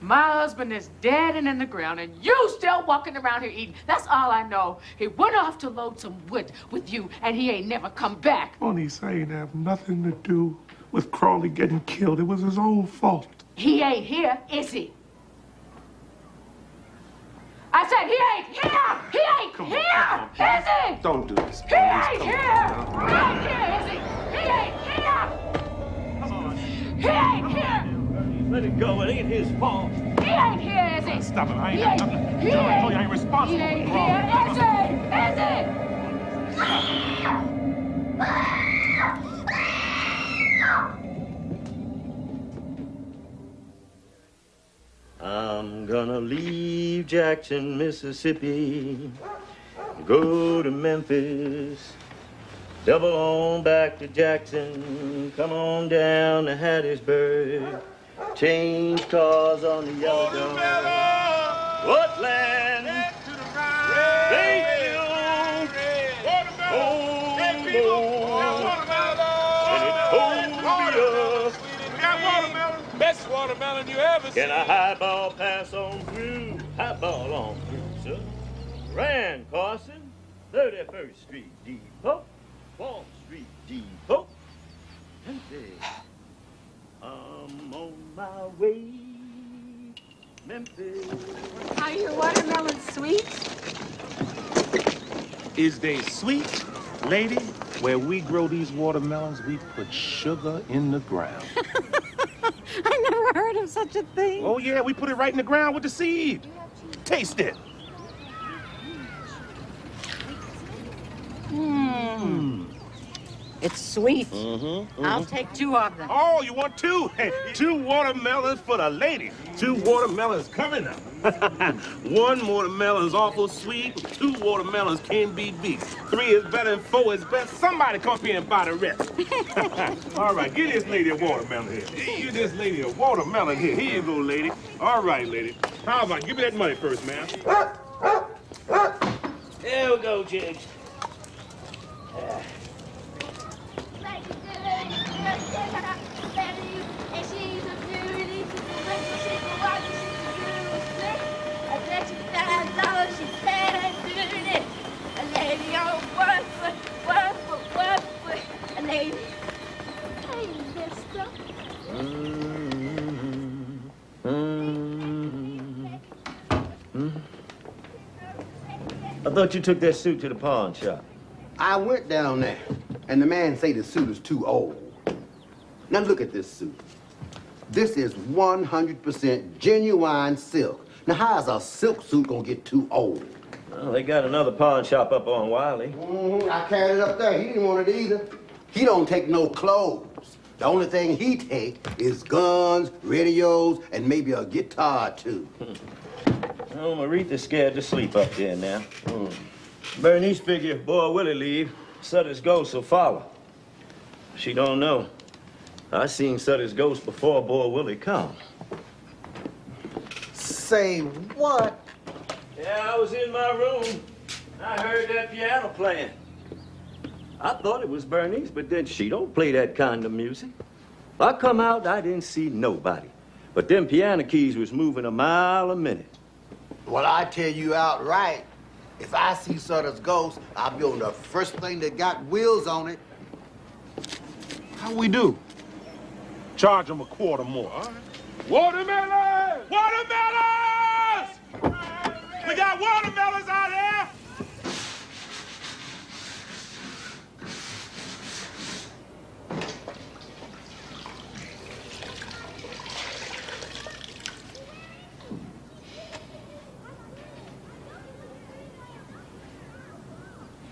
My husband is dead and in the ground, and you still walking around here eating. That's all I know. He went off to load some wood with you, and he ain't never come back. Bernice ain't have nothing to do with Crawley getting killed. It was his own fault. He ain't here, is he? I said he ain't here! He ain't here! Is he? Don't do this. He ain't here! He ain't here, is he? He ain't here! He ain't here! Let it go. It ain't his fault. He ain't here, is he? Stop it. I ain't got nothing. I told you I ain't responsible. He ain't here, is he? I'm gonna leave Jackson, Mississippi, go to Memphis, double on back to Jackson, come on down to Hattiesburg, change cars on the yellow dog. What land? Bayfield, Best watermelon you ever seen. Can a highball pass on through? Highball on through, sir. Rand Carson, 31st Street Depot, 4th Street Depot. Empty. I'm on my way, Memphis. Are your watermelons sweet? Is they sweet, lady? Where we grow these watermelons, we put sugar in the ground. I never heard of such a thing. Oh, yeah, we put it right in the ground with the seed. Taste it. It's sweet. I'll take 2 of them. Oh, you want 2? Hey, 2 watermelons for the lady. 2 watermelons coming up. 1 watermelon's awful sweet. 2 watermelons can't be beat. 3 is better than 4 is best. Somebody come up here and buy the rest. All right, give this lady a watermelon here. Give this lady a watermelon here. Here you go, lady. All right, lady. How about give me that money first, ma'am? There we go, Jigs. I thought you took that suit to the pawn shop. I went down there, and the man say the suit is too old. Now look at this suit. This is 100% genuine silk. Now how's a silk suit gonna get too old? Well, they got another pawn shop up on Wiley. I carried it up there. He didn't want it either. He don't take no clothes. The only thing he take is guns, radios, and maybe a guitar too. Well, Maritha's scared to sleep up there now. Bernice figure if Boy Willie leave, Sutter's ghost will follow. She don't know. I seen Sutter's ghost before Boy Willie come. Say what? Yeah, I was in my room. I heard that piano playing. I thought it was Bernice, but then she don't play that kind of music. I come out, I didn't see nobody. But them piano keys was moving a mile a minute. Well, I tell you outright, if I see Sutter's ghost, I'll be on the first thing that got wheels on it. How we do? Charge them a quarter more. All right. Watermelon! Watermelons! We got watermelons out here!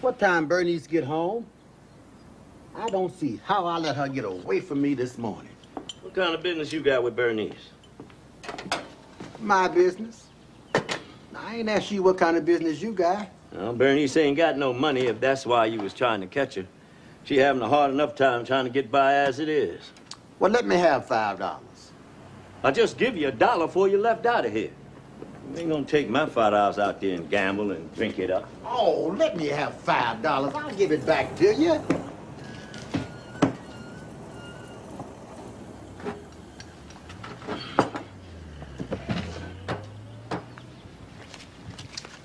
What time Bernice get home? I don't see how I let her get away from me this morning. What kind of business you got with Bernice? My business. I ain't asked you what kind of business you got. Well, Bernice ain't got no money if that's why you was trying to catch her. She having a hard enough time trying to get by as it is. Well, let me have $5. I'll just give you $1 before you left out of here. You ain't gonna take my $5 out there and gamble and drink it up. Oh, let me have $5. I'll give it back to you.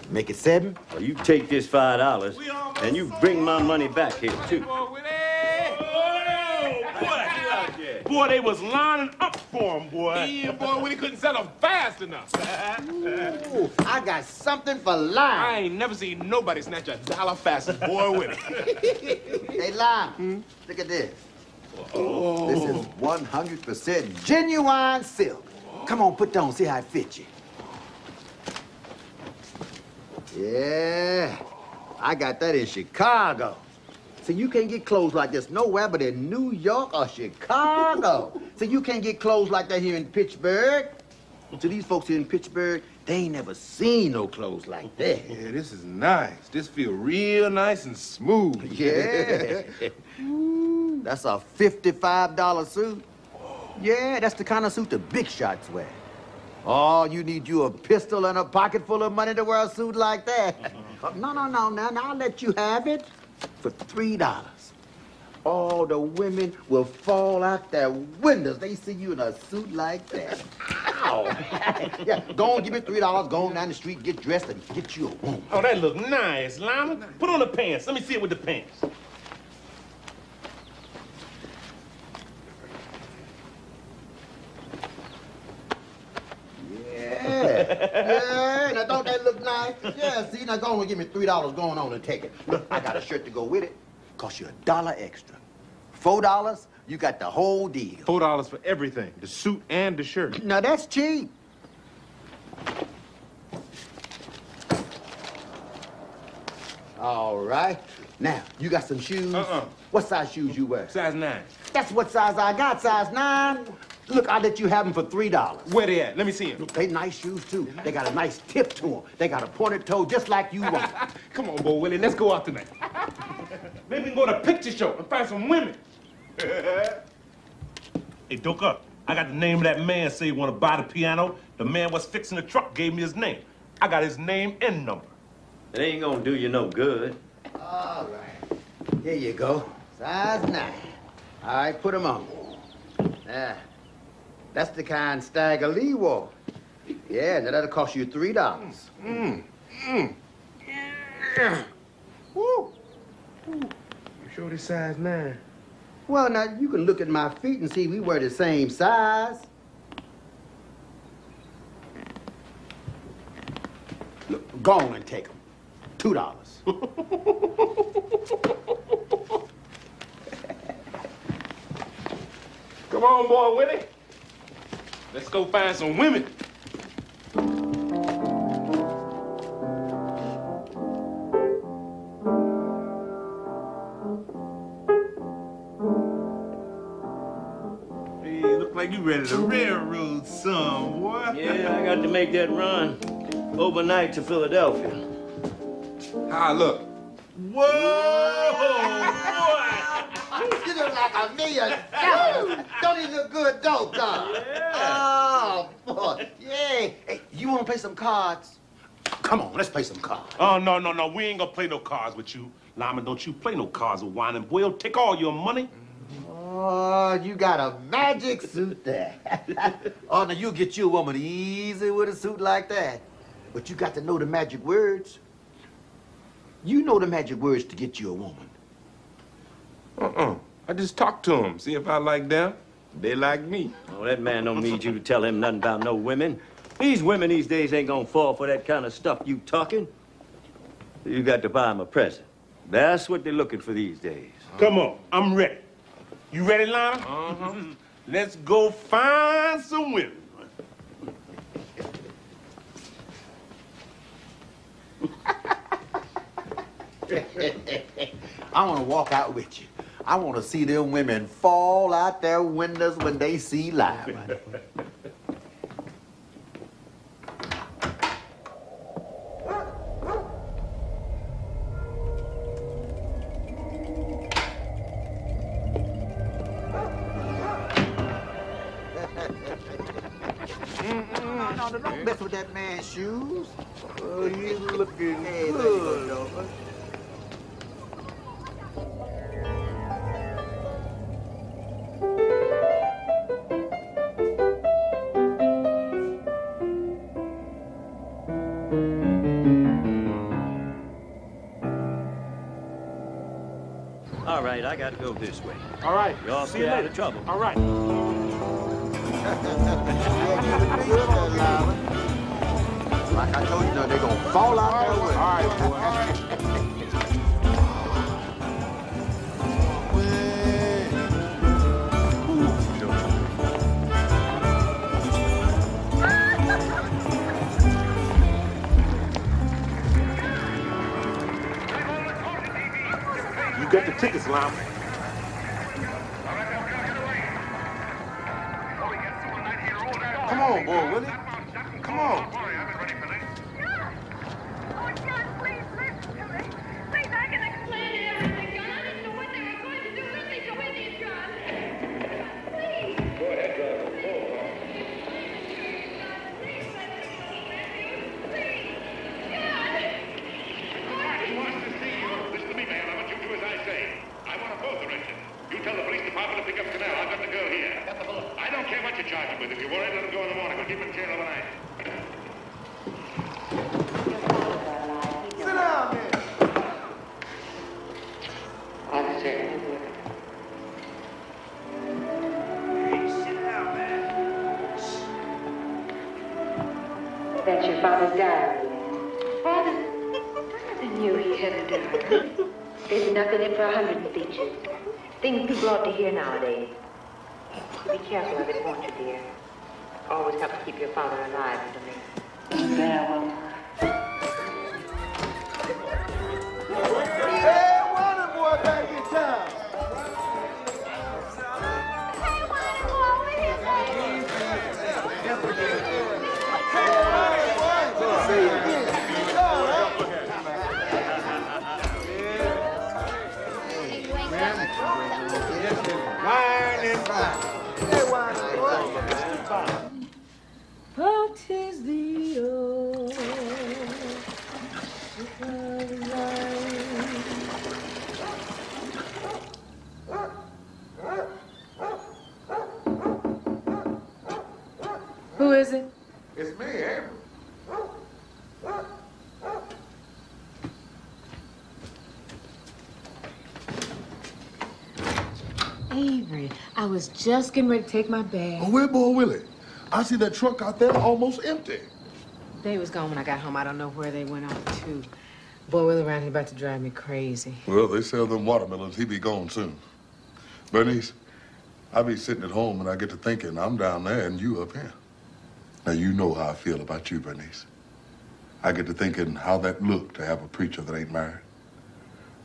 Make it 7? Well, you take this $5 and you bring my money back here, too. Boy, they was lining up for him, boy. Yeah, boy, when he couldn't sell them fast enough. Ooh, I got something for Lime. I ain't never seen nobody snatch $1 fast as boy with it. Hey, Lime, look at this. Oh. This is 100% genuine silk. Come on, put it on, see how it fits you. Yeah, I got that in Chicago. See, you can't get clothes like this nowhere but in New York or Chicago. See, you can't get clothes like that here in Pittsburgh. So these folks here in Pittsburgh, they ain't never seen no clothes like that. Yeah, this is nice. This feel real nice and smooth. Yeah. Ooh, that's a $55 suit. Yeah, that's the kind of suit the big shots wear. Oh, you need you a pistol and a pocket full of money to wear a suit like that. No, now I'll let you have it for $3. All the women will fall out their windows. They see you in a suit like that. Ow. Yeah, go on, give me $3. Go on down the street, get dressed, and get you a woman. Oh, that look nice, Lima. Put on the pants. Let me see it with the pants. Yeah, now don't that look nice? Yeah, see, now go on and give me $3 going on and take it. Look, I got a shirt to go with it. Cost you $1 extra. $4, you got the whole deal. $4 for everything, the suit and the shirt. Now that's cheap. All right. Now, you got some shoes? What size shoes you wear? Size 9. That's what size I got, size 9. Look, I'll let you have them for $3. Where they at? Let me see them. Look, they nice shoes, too. They got a nice tip to them. They got a pointed toe just like you want. Come on, Bo Willie, let's go out tonight. Maybe we can go to a picture show and find some women. Hey, Doka, I got the name of that man say he want to buy the piano. The man was fixing the truck gave me his name. I got his name and number. It ain't gonna do you no good. All right. Here you go. Size 9. All right, put them on. That's the kind Stagger Lee wore. Yeah, now that'll cost you $3. Woo. You sure this size 9? Well, now, you can look at my feet and see we wear the same size. Look, go on and take them. $2. Come on, boy Willie. Let's go find some women. Hey, look like you ready to railroad some, boy. Yeah, I got to make that run overnight to Philadelphia. How I look? Whoa, boy! You look like $1 million. Don't he look good, don't you? Yeah. Oh, boy. Yeah. Hey, you want to play some cards? Come on, let's play some cards. Oh, no. We ain't gonna play no cards with you. Lyman, don't you play no cards with Wine and Boy. He'll take all your money. Oh, you got a magic suit there. Oh, now you'll get you a woman easy with a suit like that. But you got to know the magic words. You know the magic words to get you a woman. I just talk to them, see if I like them. They like me. Oh, that man don't need you to tell him nothing about no women. These women these days ain't gonna fall for that kind of stuff you talking. You got to buy them a present. That's what they're looking for these days. Come on, I'm ready. You ready, Lana? Let's go find some women. I want to walk out with you. I want to see them women fall out their windows when they see Lyman. No, don't mess with that man's shoes. Oh, you looking Hey, good. Nova. All right, I got to go this way. All right. Y'all See you stay out later. of trouble. All right. Like I told you, they're going to fall out their windows. All right, boy. You got the tickets, Lama. Come on, boy, Willie. Come on. That's your father's diary. Father knew he had a diary. There's enough in it for 100 speeches. Things people ought to hear nowadays. Be careful of it, won't you, dear? Always have to keep your father alive for me. There, well. Hey, Wonder Boy, back in town. What is the old Who is it? It's me, Avery. Avery, I was just getting ready to take my bag. Oh, where, boy, Willie? I see that truck out there almost empty. They was gone when I got home. I don't know where they went off to. Boy, Will around here about to drive me crazy. Well, they sell them watermelons. He be gone soon. Bernice, I be sitting at home and I get to thinking I'm down there and you up here. Now, you know how I feel about you, Bernice. I get to thinking how that look to have a preacher that ain't married.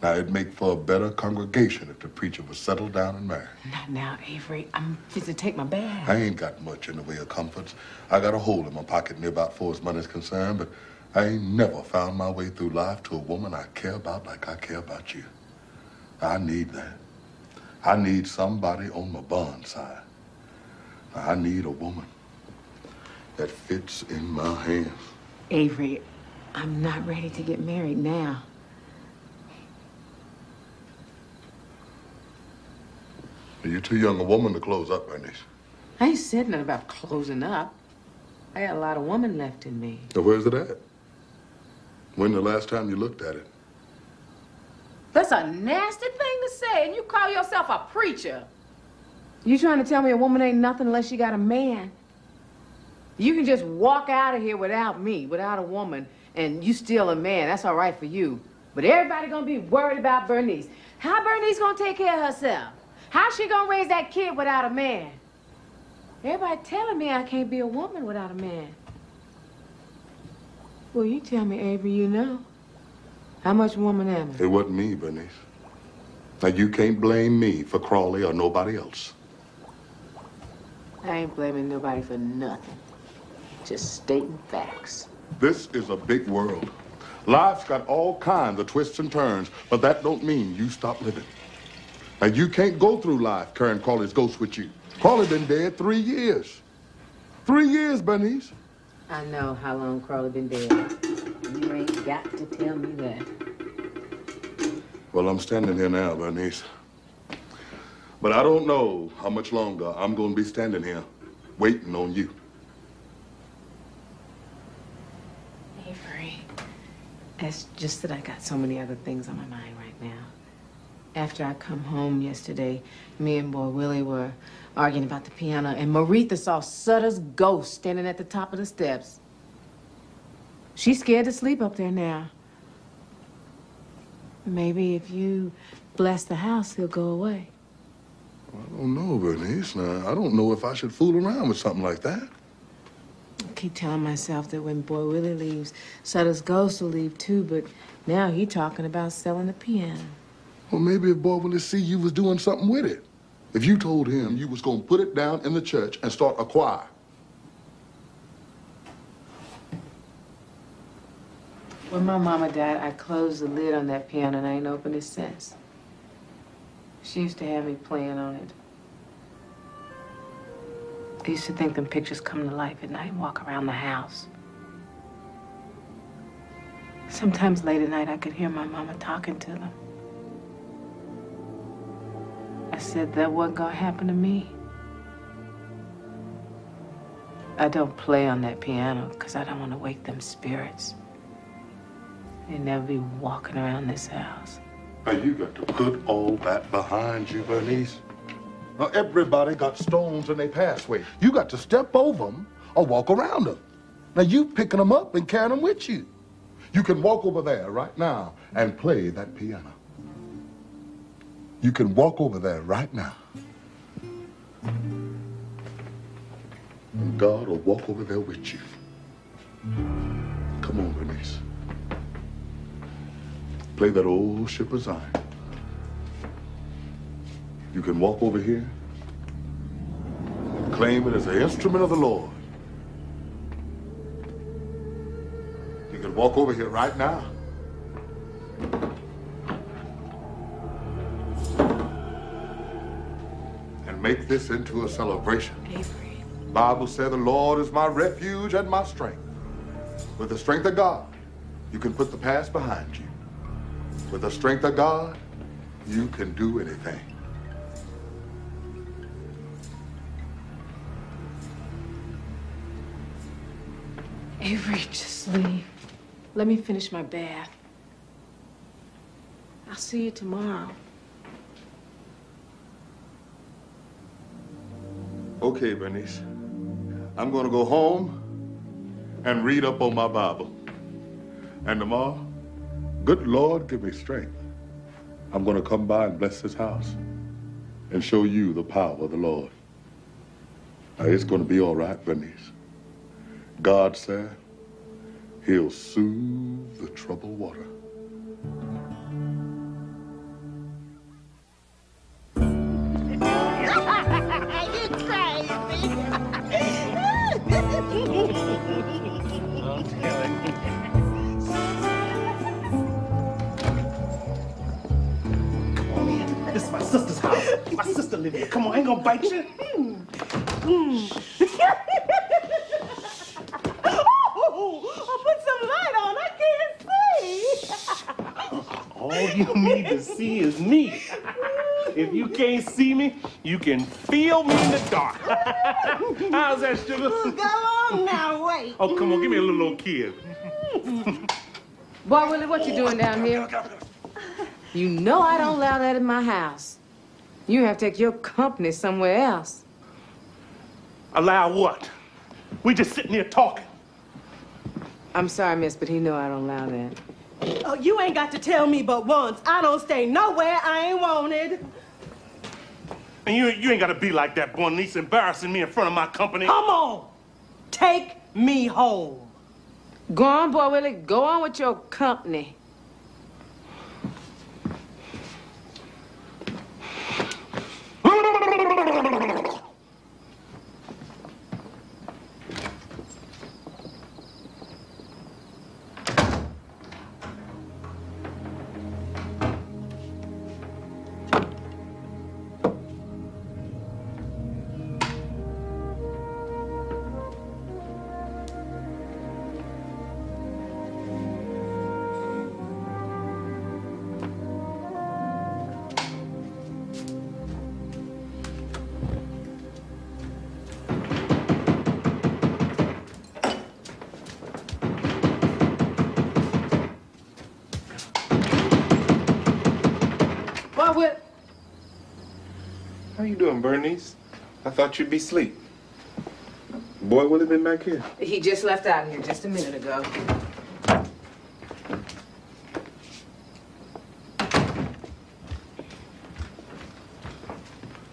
Now, it'd make for a better congregation if the preacher was settled down and married. Not now, Avery. I'm fit to take my bag. I ain't got much in the way of comforts. I got a hole in my pocket near about far as money's concerned, but I ain't never found my way through life to a woman I care about like I care about you. I need that. I need somebody on my bond side. I need a woman that fits in my hands. Avery, I'm not ready to get married now. You're too young a woman to close up, Bernice. I ain't said nothing about closing up. I got a lot of woman left in me. Now, where's it at? When the last time you looked at it? That's a nasty thing to say, and you call yourself a preacher. You trying to tell me a woman ain't nothing unless she got a man? You can just walk out of here without me, without a woman, and you still a man. That's all right for you. But everybody gonna be worried about Bernice. How Bernice gonna take care of herself? How's she gonna raise that kid without a man? Everybody telling me I can't be a woman without a man. Well, you tell me, Avery, you know. How much woman am I? It wasn't me, Bernice. Now, you can't blame me for Crawley or nobody else. I ain't blaming nobody for nothing. Just stating facts. This is a big world. Life's got all kinds of twists and turns, but that don't mean you stop living. Now, you can't go through life carrying Crawley's ghost with you. Crawley been dead 3 years. 3 years, Bernice. I know how long Crawley been dead. You ain't got to tell me that. Well, I'm standing here now, Bernice. But I don't know how much longer I'm going to be standing here waiting on you. Avery, it's just that I got so many other things on my mind right now. After I come home yesterday, me and Boy Willie were arguing about the piano, and Maritha saw Sutter's ghost standing at the top of the steps. She's scared to sleep up there now. Maybe if you bless the house, he'll go away. I don't know, Bernice. Now, I don't know if I should fool around with something like that. I keep telling myself that when Boy Willie leaves, Sutter's ghost will leave too, but now he's talking about selling the piano. Well, maybe if Boy Willie see you was doing something with it. If you told him you was going to put it down in the church and start a choir. When my mama died, I closed the lid on that piano and I ain't opened it since. She used to have me playing on it. I used to think them pictures come to life at night and walk around the house. Sometimes late at night, I could hear my mama talking to them. I said that wasn't gonna happen to me. I don't play on that piano because I don't want to wake them spirits. They never be walking around this house. Now, you got to put all that behind you, Bernice. Now, everybody got stones in their pathway. You got to step over them or walk around them. Now, you picking them up and carrying them with you. You can walk over there right now and play that piano. You can walk over there right now. And God will walk over there with you. Come on, Bernice. Play that old Ship of Zion. You can walk over here and claim it as an instrument of the Lord. You can walk over here right now. And make this into a celebration. Avery. The Bible said the Lord is my refuge and my strength. With the strength of God, you can put the past behind you. With the strength of God, you can do anything. Avery, just leave. Let me finish my bath. I'll see you tomorrow. Okay, Bernice. I'm going to go home and read up on my Bible. And tomorrow, good Lord, give me strength. I'm going to come by and bless this house and show you the power of the Lord. Now, it's going to be all right, Bernice. God said he'll soothe the troubled water. This is my sister's house. My sister live here. Come on, I ain't gonna bite you. Oh, put some light on. I can't see. All you need to see is me. If you can't see me, you can feel me in the dark. How's that, sugar? Go on now, wait. Oh, come on, give me a little kid. Boy, Willie, what you doing down here? You know I don't allow that in my house. You have to take your company somewhere else. Allow what? We just sitting here talking. I'm sorry, miss, but he know I don't allow that. Oh, you ain't got to tell me but once. I don't stay nowhere I ain't wanted. And you ain't got to be like that, boy, niece, embarrassing me in front of my company. Come on. Take me home. Go on, Boy Willie. Go on with your company. you doing, Bernice? I thought you'd be asleep. Boy, Willie been back here? He just left out here just a minute ago.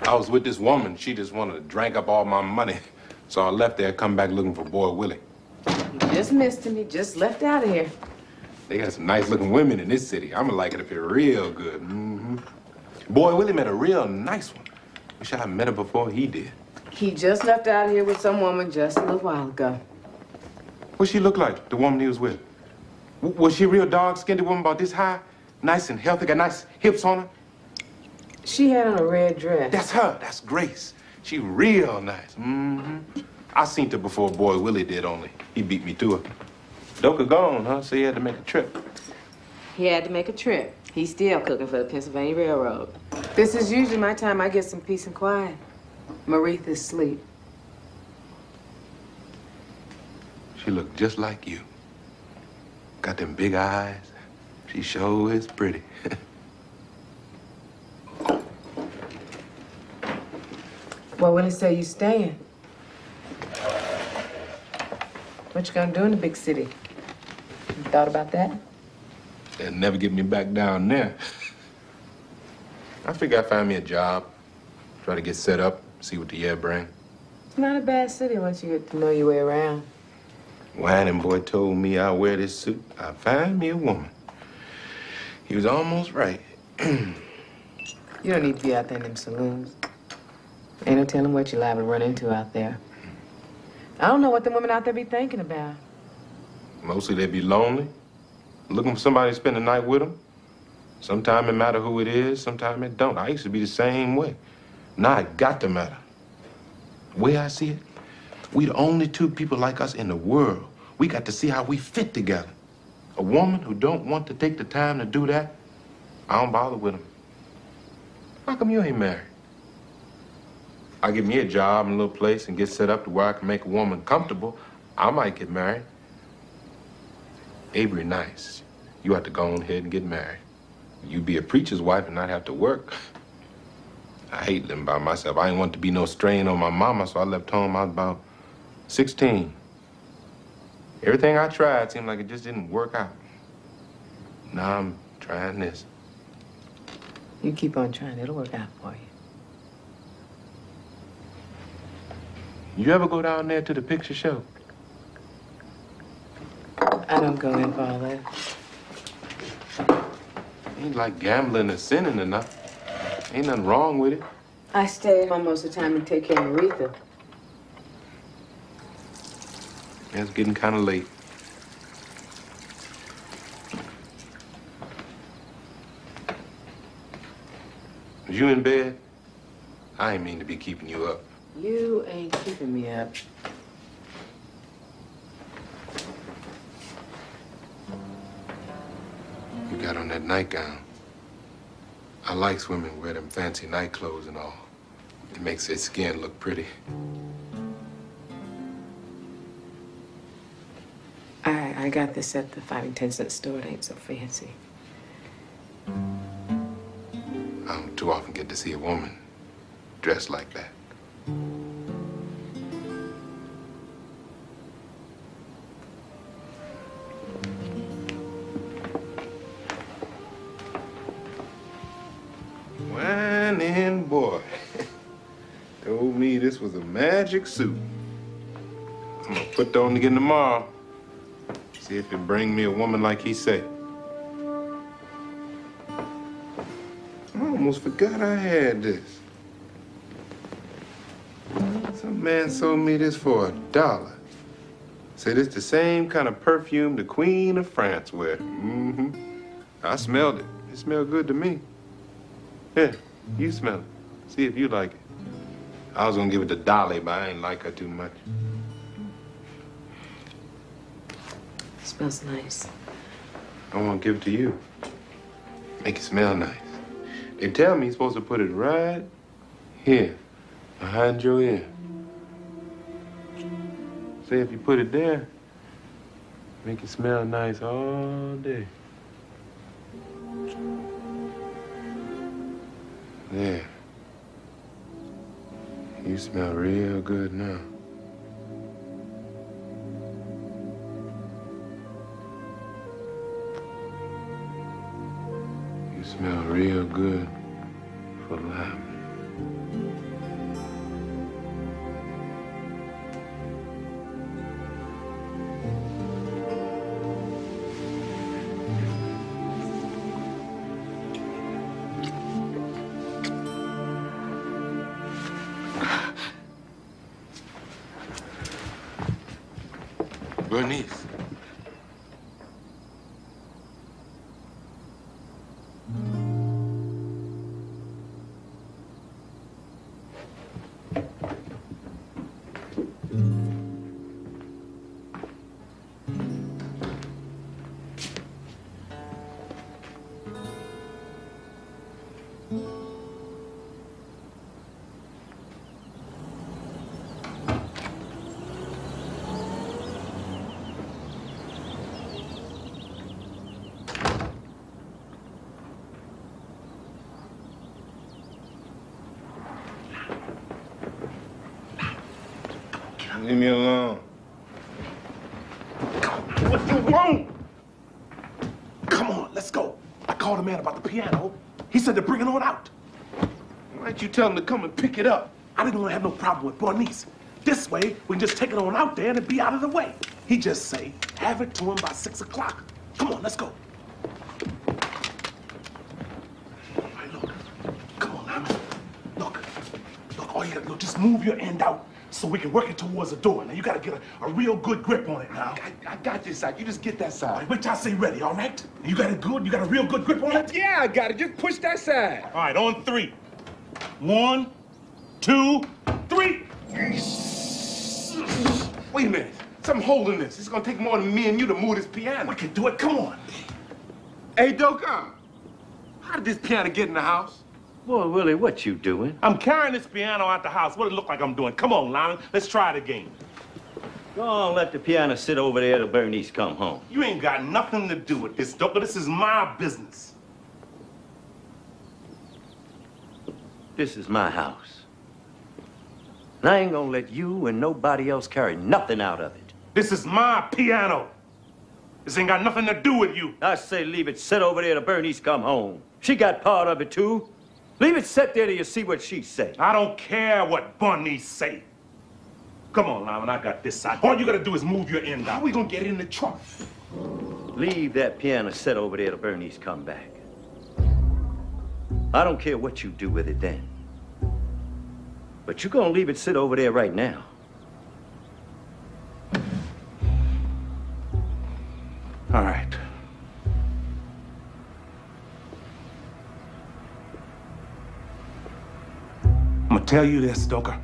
I was with this woman. She just wanted to drink up all my money. So I left there, come back looking for Boy Willie. You just missed him. He just left out of here. They got some nice-looking women in this city. I'ma like it if you're real good. Mm-hmm. Boy Willie met a real nice one. Wish I had met her before he did. He just left out of here with some woman just a little while ago. What she look like, the woman he was with? Was she a real dark-skinned woman about this high? Nice and healthy, got nice hips on her? She had on a red dress. That's her. That's Grace. She real nice. Mm-hmm. I seen her before Boy Willie did, only he beat me to her. Doka gone, huh? So he had to make a trip. He had to make a trip. He's still cooking for the Pennsylvania Railroad. This is usually my time I get some peace and quiet. Maretha's asleep. She looked just like you. Got them big eyes. She sure is pretty. Well, when they say you staying? What you gonna do in the big city? You thought about that? They'll never get me back down there. I figure I'd find me a job, try to get set up, see what the year bring. It's not a bad city once you get to know your way around. Whining boy told me I'd wear this suit, I'd find me a woman. He was almost right. You don't need to be out there in them saloons. Ain't no telling what you're liable to run into out there. I don't know what the women out there be thinking about. Mostly they be lonely, looking for somebody to spend the night with them. Sometimes it matter who it is, sometimes it don't. I used to be the same way. Now it got to matter. The way I see it, we the only two people like us in the world. We got to see how we fit together. A woman who don't want to take the time to do that, I don't bother with them. How come you ain't married? I get me a job in a little place and get set up to where I can make a woman comfortable, I might get married. Avery nice. You have to go on ahead and get married. You be a preacher's wife and not have to work. I hate living by myself. I didn't want to be no strain on my mama, so I left home. I was about 16. Everything I tried seemed like it just didn't work out. Now I'm trying this. You keep on trying, it'll work out for you. You ever go down there to the picture show? I don't go in for all that. Ain't like gambling or sinning or nothing. Ain't nothing wrong with it. I stay at home most of the time and take care of Maretha. It's getting kind of late. Was you in bed? I ain't mean to be keeping you up. You ain't keeping me up. You got on that nightgown. I like women wear them fancy night clothes and all. It makes their skin look pretty. I got this at the 5 and 10 cent store. It ain't so fancy. I don't too often get to see a woman dressed like that. Whining boy. Told me this was a magic suit. I'm gonna put that on again tomorrow. See if it bring me a woman like he said. I almost forgot I had this. Some man sold me this for $1. Said it's the same kind of perfume the Queen of France wear. Mm-hmm. I smelled it. It smelled good to me. Here, you smell it. See if you like it. I was gonna give it to Dolly, but I ain't like her too much. It smells nice. I want to give it to you. Make it smell nice. They tell me you're supposed to put it right here, behind your ear. Say if you put it there, make it smell nice all day. There. You smell real good now. You smell real good for laughing. Bernice. Leave me alone. What you want? Come on, let's go. I called the man about the piano. He said to bring it on out. Why didn't you tell him to come and pick it up? I didn't want to have no problem with Bernice. This way, we can just take it on out there and it'd be out of the way. He just say, have it to him by 6 o'clock. Come on, let's go. All right, look. Come on, Lyman. Look, all you gotta do, just move your end out so we can work it towards the door. Now, you gotta get a real good grip on it now. I got this side. You just get that side. All right, wait till I say ready, all right? You got it good? You got a real good grip on it? Yeah, I got it. Just push that side. All right, on 3. 1, 2, 3. Wait a minute. Something holding this. It's gonna take more than me and you to move this piano. We can do it. Come on. Hey, Doka, how did this piano get in the house? Boy, Willie, what you doing? I'm carrying this piano out the house. What it look like I'm doing? Come on, Lyman. Let's try it again. Go on, let the piano sit over there till Bernice come home. You ain't got nothing to do with this, Doka. This is my business. This is my house. And I ain't gonna let you and nobody else carry nothing out of it. This is my piano. This ain't got nothing to do with you. I say leave it sit over there till Bernice come home. She got part of it, too. Leave it sit there till you see what she say. I don't care what Bernice say. Come on, Lyman, I got this side. All you gotta do is move your end out. How we gonna get it in the trunk? Leave that piano sit over there till Bernice come back. I don't care what you do with it then. But you're gonna leave it sit over there right now. All right. I'm gonna tell you this, Doka.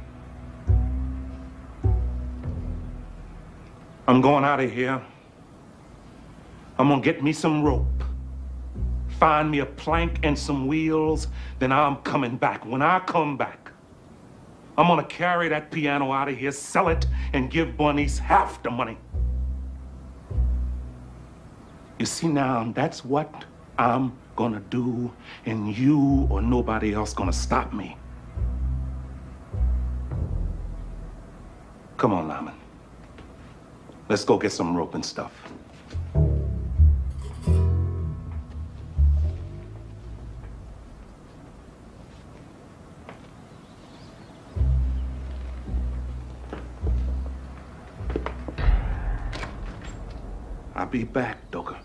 I'm going out of here. I'm gonna get me some rope. Find me a plank and some wheels, then I'm coming back. When I come back, I'm gonna carry that piano out of here, sell it, and give Bernice half the money. You see now, that's what I'm gonna do, and you or nobody else gonna stop me. Come on, Lyman. Let's go get some rope and stuff. I'll be back, Doka.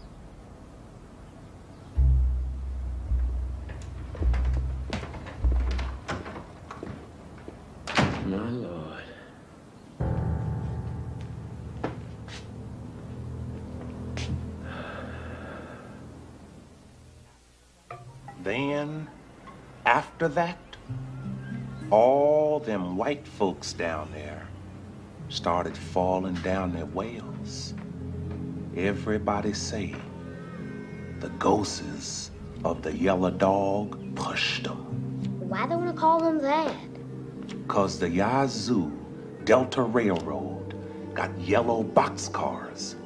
My Lord. Then, after that, all them white folks down there started falling down their wells. Everybody say the ghosts of the yellow dog pushed them. Why they want to call them that? 'Cause the Yazoo Delta Railroad got yellow boxcars.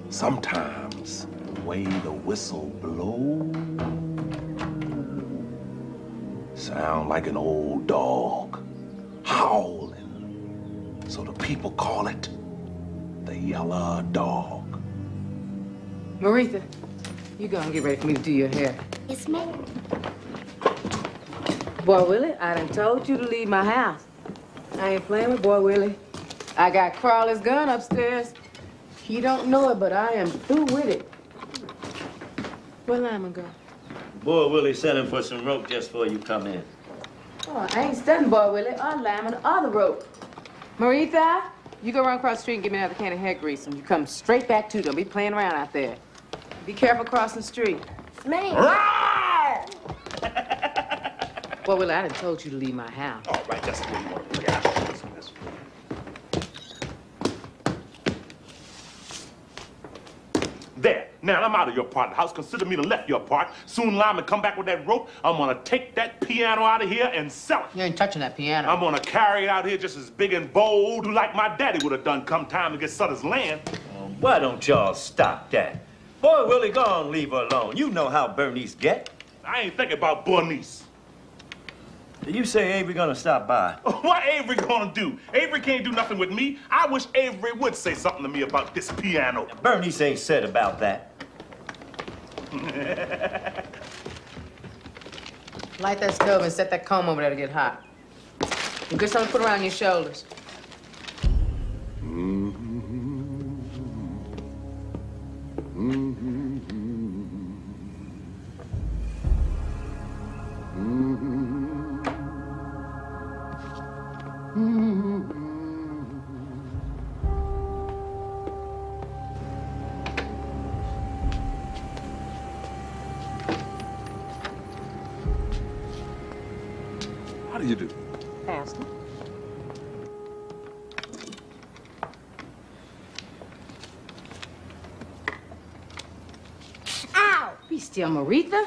Sometimes, the way the whistle blows, sound like an old dog howling. So the people call it the yellow dog. Maritha, you go and get ready for me to do your hair. Yes, ma'am. Boy Willie, I done told you to leave my house. I ain't playing with Boy Willie. I got Crawley's gun upstairs. He don't know it, but I am through with it. Where Lyman go? Boy Willie sent him for some rope just before you come in. Oh, I ain't studying Boy Willie or Lyman or the rope. Maritha, you go run across the street and give me another can of hair grease, and you come straight back to. Don't be playing around out there. Be careful crossing the street. Ma'am. Boy Willie, I done told you to leave my house. All right, that's the way you want to play out. There. Now, I'm out of your part of the house. Consider me to left your part. Soon Lyman come back with that rope. I'm gonna take that piano out of here and sell it. You ain't touching that piano. I'm gonna carry it out here just as big and bold like my daddy would have done come time to get Sutter's land. Why don't y'all stop that? Boy Willie, go on, leave her alone. You know how Bernice get. I ain't thinking about Bernice. You say Avery gonna stop by? What Avery gonna do? Avery can't do nothing with me. I wish Avery would say something to me about this piano. Bernice ain't said about that. Light that stove and set that comb over there to get hot. And get something to put around your shoulders. How do you do? Pastor. Ow! Be still, Maritha.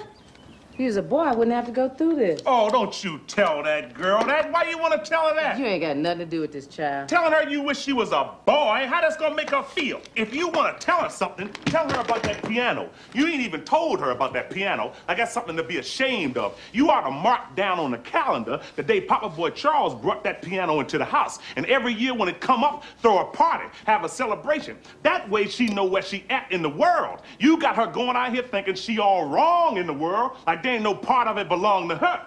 If he was a boy, I wouldn't have to go through this. Oh, don't you tell that girl that. Why you want to tell her that? You ain't got nothing to do with this child. Telling her you wish she was a boy, how that's gonna make her feel? If you want to tell her something, tell her about that piano. You ain't even told her about that piano. I got something to be ashamed of. You ought to mark down on the calendar the day Papa Boy Charles brought that piano into the house. And every year when it come up, throw a party, have a celebration. That way she know where she at in the world. You got her going out here thinking she all wrong in the world, like there ain't no part of it belong to her.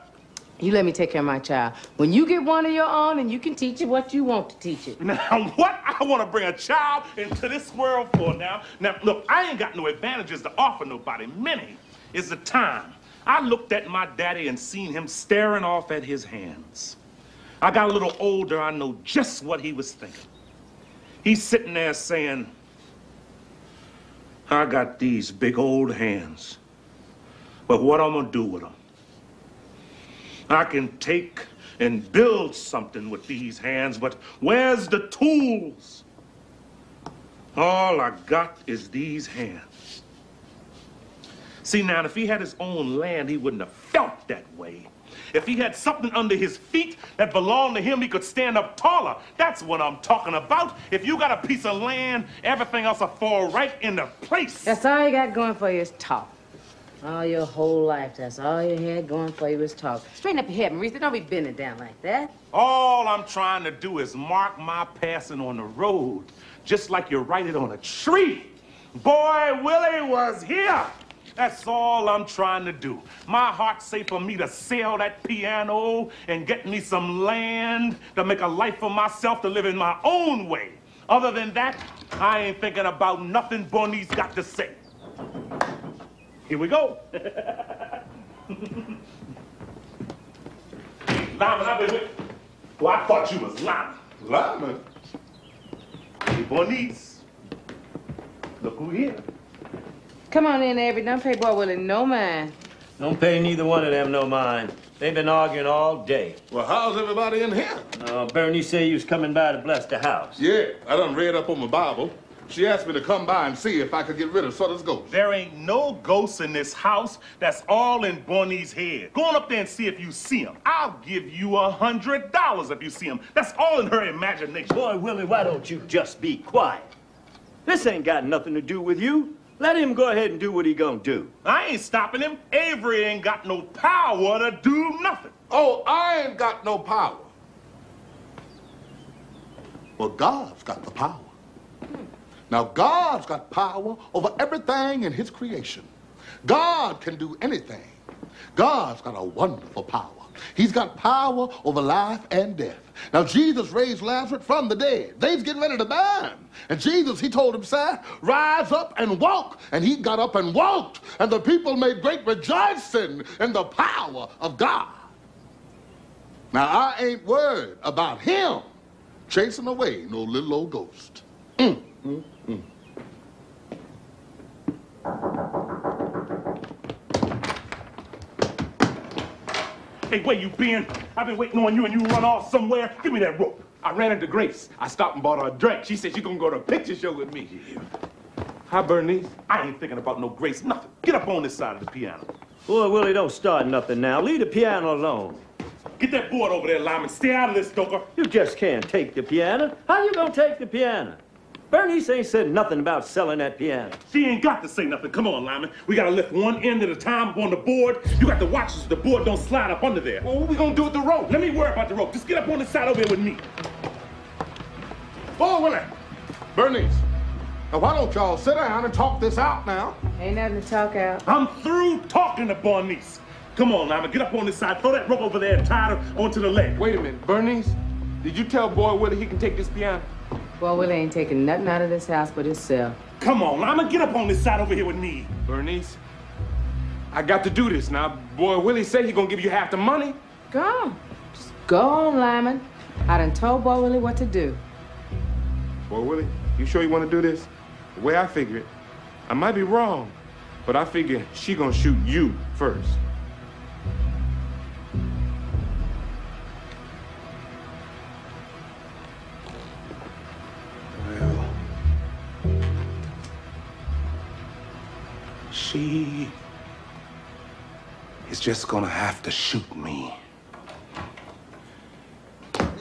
You let me take care of my child. When you get one of your own, and you can teach it what you want to teach it. Now, what I want to bring a child into this world for now? Now, look, I ain't got no advantages to offer nobody. Many is the time I looked at my daddy and seen him staring off at his hands. I got a little older, I know just what he was thinking. He's sitting there saying, I got these big old hands, but what I'm gonna do with them? I can take and build something with these hands, but where's the tools? All I got is these hands. See, now, if he had his own land, he wouldn't have felt that way. If he had something under his feet that belonged to him, he could stand up taller. That's what I'm talking about. If you got a piece of land, everything else will fall right into place. That's all you got going for you is talk. All your whole life, that's all you had going for you is talk. Straighten up your head, Maritha. Don't be bending down like that. All I'm trying to do is mark my passing on the road, just like you write it on a tree. Boy Willie was here. That's all I'm trying to do. My heart say for me to sell that piano and get me some land to make a life for myself to live in my own way. Other than that, I ain't thinking about nothing Bernice got to say. Here we go. Lyman, I've been with... Well, I thought you was Lyman. Lyman? Hey, Bernice. Look who here. Come on in, Avery. Don't pay Boy Willie no mind. Don't pay neither one of them no mind. They've been arguing all day. Well, how's everybody in here? Bernice said you was coming by to bless the house. Yeah, I done read up on my Bible. She asked me to come by and see if I could get rid of Sutter's ghost. There ain't no ghosts in this house. That's all in Bernice's head. Go on up there and see if you see him. I'll give you $100 if you see him. That's all in her imagination. Boy, Willie, why don't you just be quiet? This ain't got nothing to do with you. Let him go ahead and do what he gonna do. I ain't stopping him. Avery ain't got no power to do nothing. Oh, I ain't got no power. Well, God's got the power. Now, God's got power over everything in his creation. God can do anything. God's got a wonderful power. He's got power over life and death. Now, Jesus raised Lazarus from the dead. They's getting ready to die him. And Jesus, he told him, "Sir, rise up and walk." And he got up and walked. And the people made great rejoicing in the power of God. Now, I ain't worried about him chasing away no little old ghost. Hey, where you been? I've been waiting on you and you run off somewhere. Give me that rope. I ran into Grace. I stopped and bought her a drink. She said she's gonna go to a picture show with me. Hi, Bernice. I ain't thinking about no Grace, nothing. Get up on this side of the piano. Boy, Willie, don't start nothing now. Leave the piano alone. Get that board over there, Lyman. Stay out of this, Stoker. You just can't take the piano. How you gonna take the piano? Bernice ain't said nothing about selling that piano. She ain't got to say nothing. Come on, Lyman. We gotta lift one end at a time up on the board. You got to watch so the board don't slide up under there. Well, what we gonna do with the rope? Let me worry about the rope. Just get up on the side over here with me. Oh, Willie. Bernice. Now, why don't y'all sit down and talk this out now? Ain't nothing to talk out. I'm through talking to Bernice. Come on, Lyman. Get up on this side. Throw that rope over there and tie her onto the leg. Wait a minute, Bernice. Did you tell Boy Willie he can take this piano? Boy, Willie ain't taking nothing out of this house but himself. Come on, Lyman. Get up on this side over here with me. Bernice, I got to do this now. Boy Willie said he gonna give you half the money. Go on. Just go on, Lyman. I done told Boy Willie what to do. Boy Willie, you sure you want to do this? The way I figure it, I might be wrong, but I figure she gonna shoot you first. She is just gonna have to shoot me.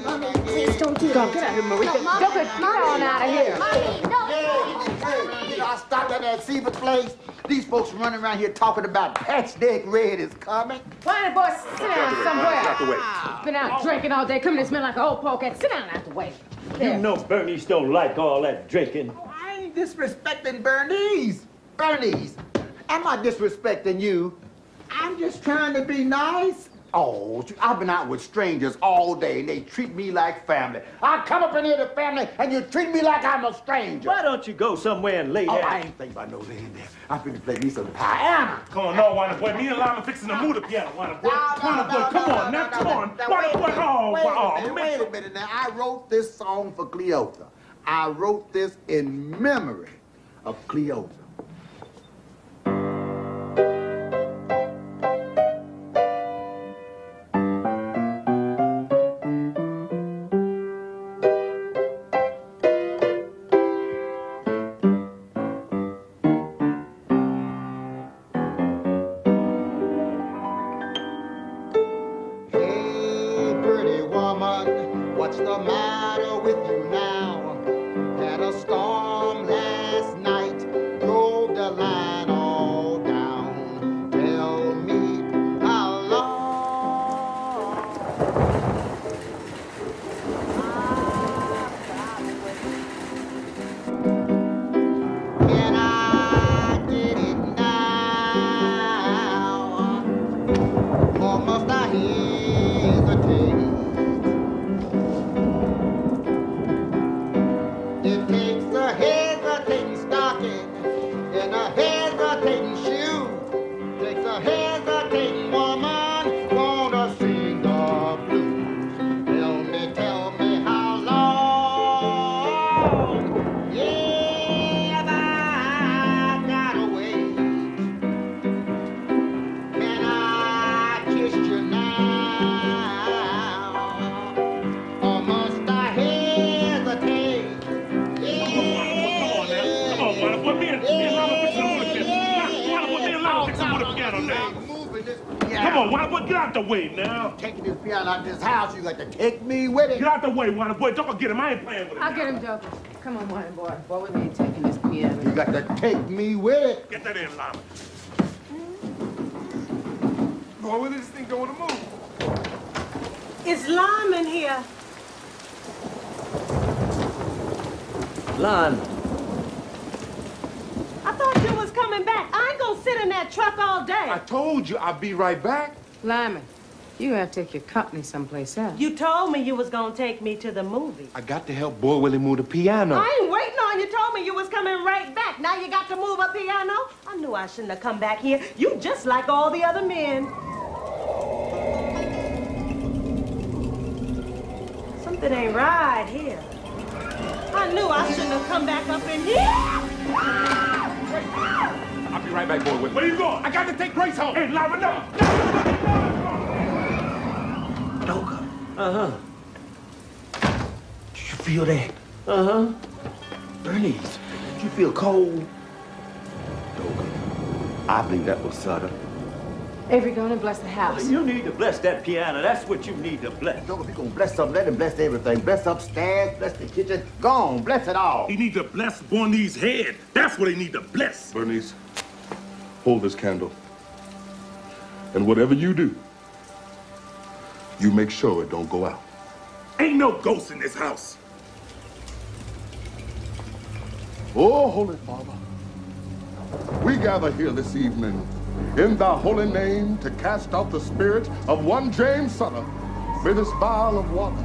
Mommy, please don't do that. Get out of here, Marie. Get on out of here. I stopped at that Seaver place. These folks running around here talking about Patchdeck Red is coming. Why, boy, sit down somewhere. Been out drinking all day, coming to smell like an old polecat. Sit down out the way. You know Bernice don't like all that drinking. Oh, I ain't disrespecting Bernice. Bernice, am I disrespecting you? I'm just trying to be nice. Oh, I've been out with strangers all day, and they treat me like family. I come up in here to family, and you treat me like I'm a stranger. Why don't you go somewhere and lay down? I ain't thinking about no laying there. I'm finna play me some piano. Come on, no, Wanda boy. Me and Lyman fixing to move the piano, Wanda boy. Wanda boy, come on, now, come on. Wanda boy, Wait a minute now. I wrote this song for Cleotha. I wrote this in memory of Cleotha. What's the matter with you now? Had a storm last night, drove the line all down. Tell me how long can I get it now? Or must I hesitate? It takes a hesitating stocking and a hesitating shoe. Takes a hesitating woman, wanna sing the blues. Tell me how long? Yeah, I've gotta wait. Can I kiss you now? Or must I hesitate? Come on, Wanda boy, get out the way now. Taking this piano out of this house, you got to take me with it. Get out the way, Wanda boy. Don't get him. I ain't playing with him. I'll get him, Joker. Come on, Wanda boy. Boy, we ain't taking this piano. You got to take me with it. Get that in, Lyman. Boy Willie, this thing going to move. Is Lyman here? Lon. I thought you was coming back. I ain't gonna sit in that truck all day. I told you I'll be right back. Lyman, you have to take your company someplace else. You told me you was gonna take me to the movie. I got to help Boy Willie move the piano. I ain't waiting on you. Told me you was coming right back. Now you got to move a piano? I knew I shouldn't have come back here. You just like all the other men. Something ain't right here. I knew I shouldn't have come back up in here. I'll be right back, Boy Willie. Where you going? I got to take Grace home. Hey, Lyman, no. Doka. Uh-huh. Did you feel that? Uh-huh. Bernice, did you feel cold? Doka, I think that was Sutter. Avery, go on and bless the house. You need to bless that piano. That's what you need to bless. Doka, if you're gonna bless something, let him bless everything. Bless upstairs, bless the kitchen. Go on, bless it all. He need to bless Bernice's head. That's what he need to bless. Bernice, hold this candle. And whatever you do, you make sure it don't go out. Ain't no ghost in this house. Oh, Holy Father, we gather here this evening in thy holy name to cast out the spirit of one James Sutter. May this vial of water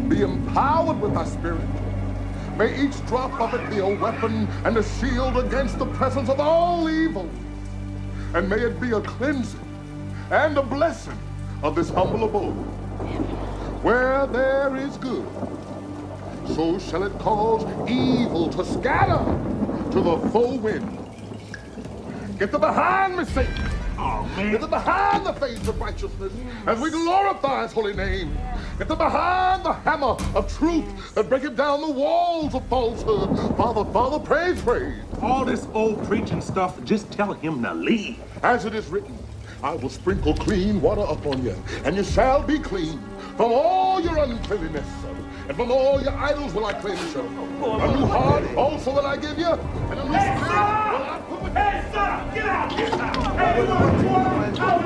be empowered with thy spirit. May each drop of it be a weapon and a shield against the presence of all evil. And may it be a cleansing and a blessing of this humble abode. Where there is good, so shall it cause evil to scatter to the full wind. Get thee behind me, Satan. Oh, man. Get thee behind the face of righteousness as we glorify his holy name. Get thee behind the hammer of truth that breaketh down the walls of falsehood. Father, praise. All this old preaching stuff, just tell him to leave. As it is written, I will sprinkle clean water upon you, and you shall be clean from all your uncleanness. And from all your idols will I cleanse you. A new heart also will I give you, and a new spirit will I put within you. Hey, son, get out! Get out! Hey, you want to get out!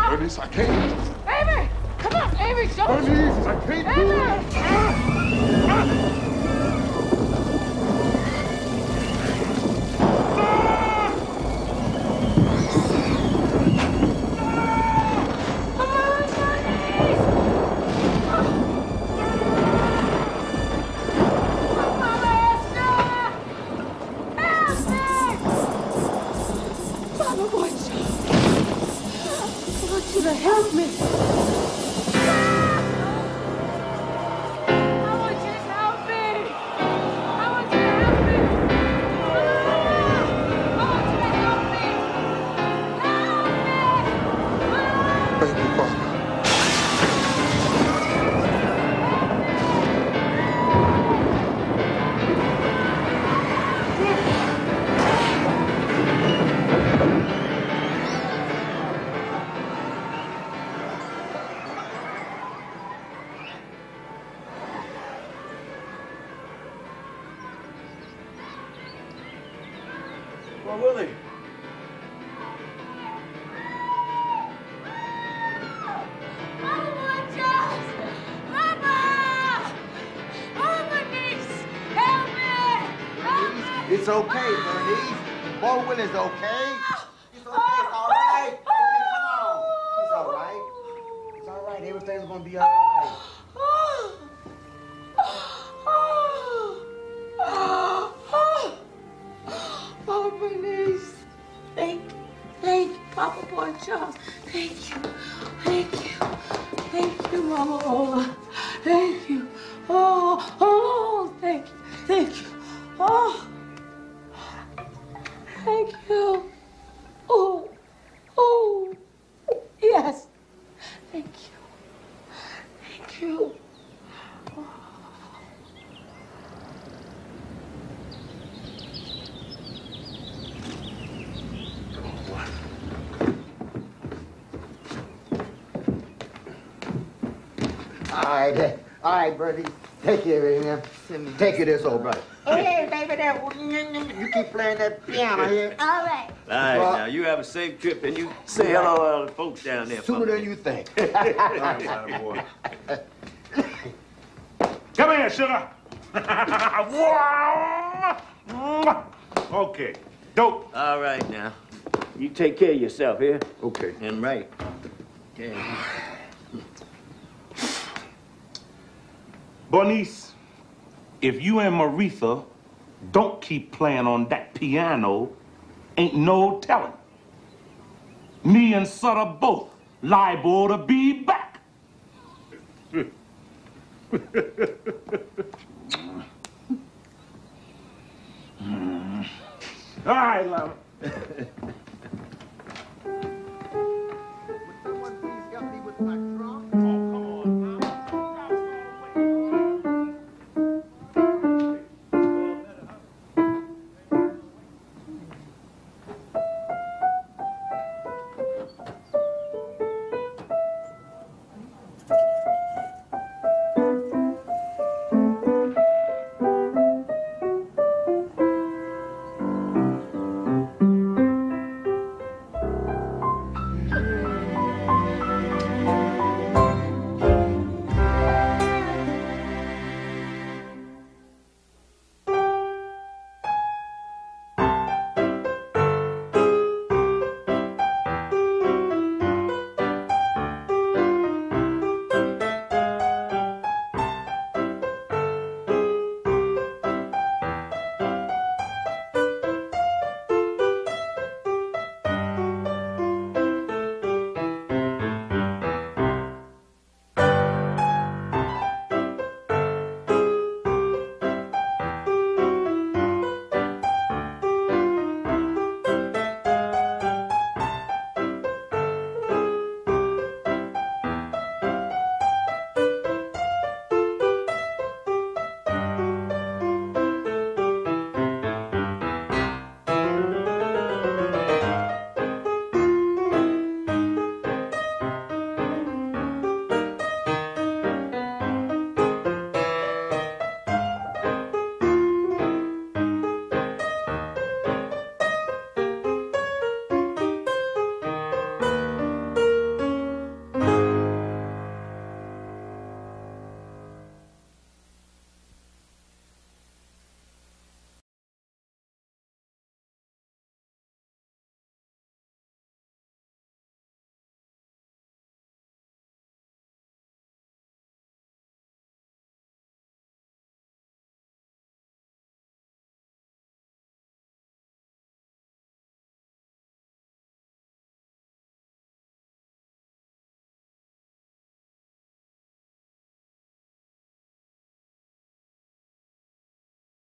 Bernice, I can't. Avery! Come on, Avery, don't... Bernice, I can't do it. Help me! Well, Willie. It's okay, Bernice. Boy Willie's okay. It's okay. It's all right. Come on. It's all right. It's all right. Everything's gonna be all right. Oh, Bernice. Thank you, Papa Boy Charles. Thank you, Mama Ola. Thank you. Oh, thank you. Oh, thank you. Oh, yes. Thank you. All right, Bertie. Take care of him. Take care of this old brother. Hey, baby, you keep playing that piano here. All right. All right, now, you have a safe trip, and you say hello to all the folks down there. Sooner than you think. All right, boy. Come here, sugar. Okay, dope. All right, now. You take care of yourself here. Okay. And right. Okay. Bernice, if you and Maritha don't keep playing on that piano, ain't no telling. Me and Sutter both liable to be back. All right, love.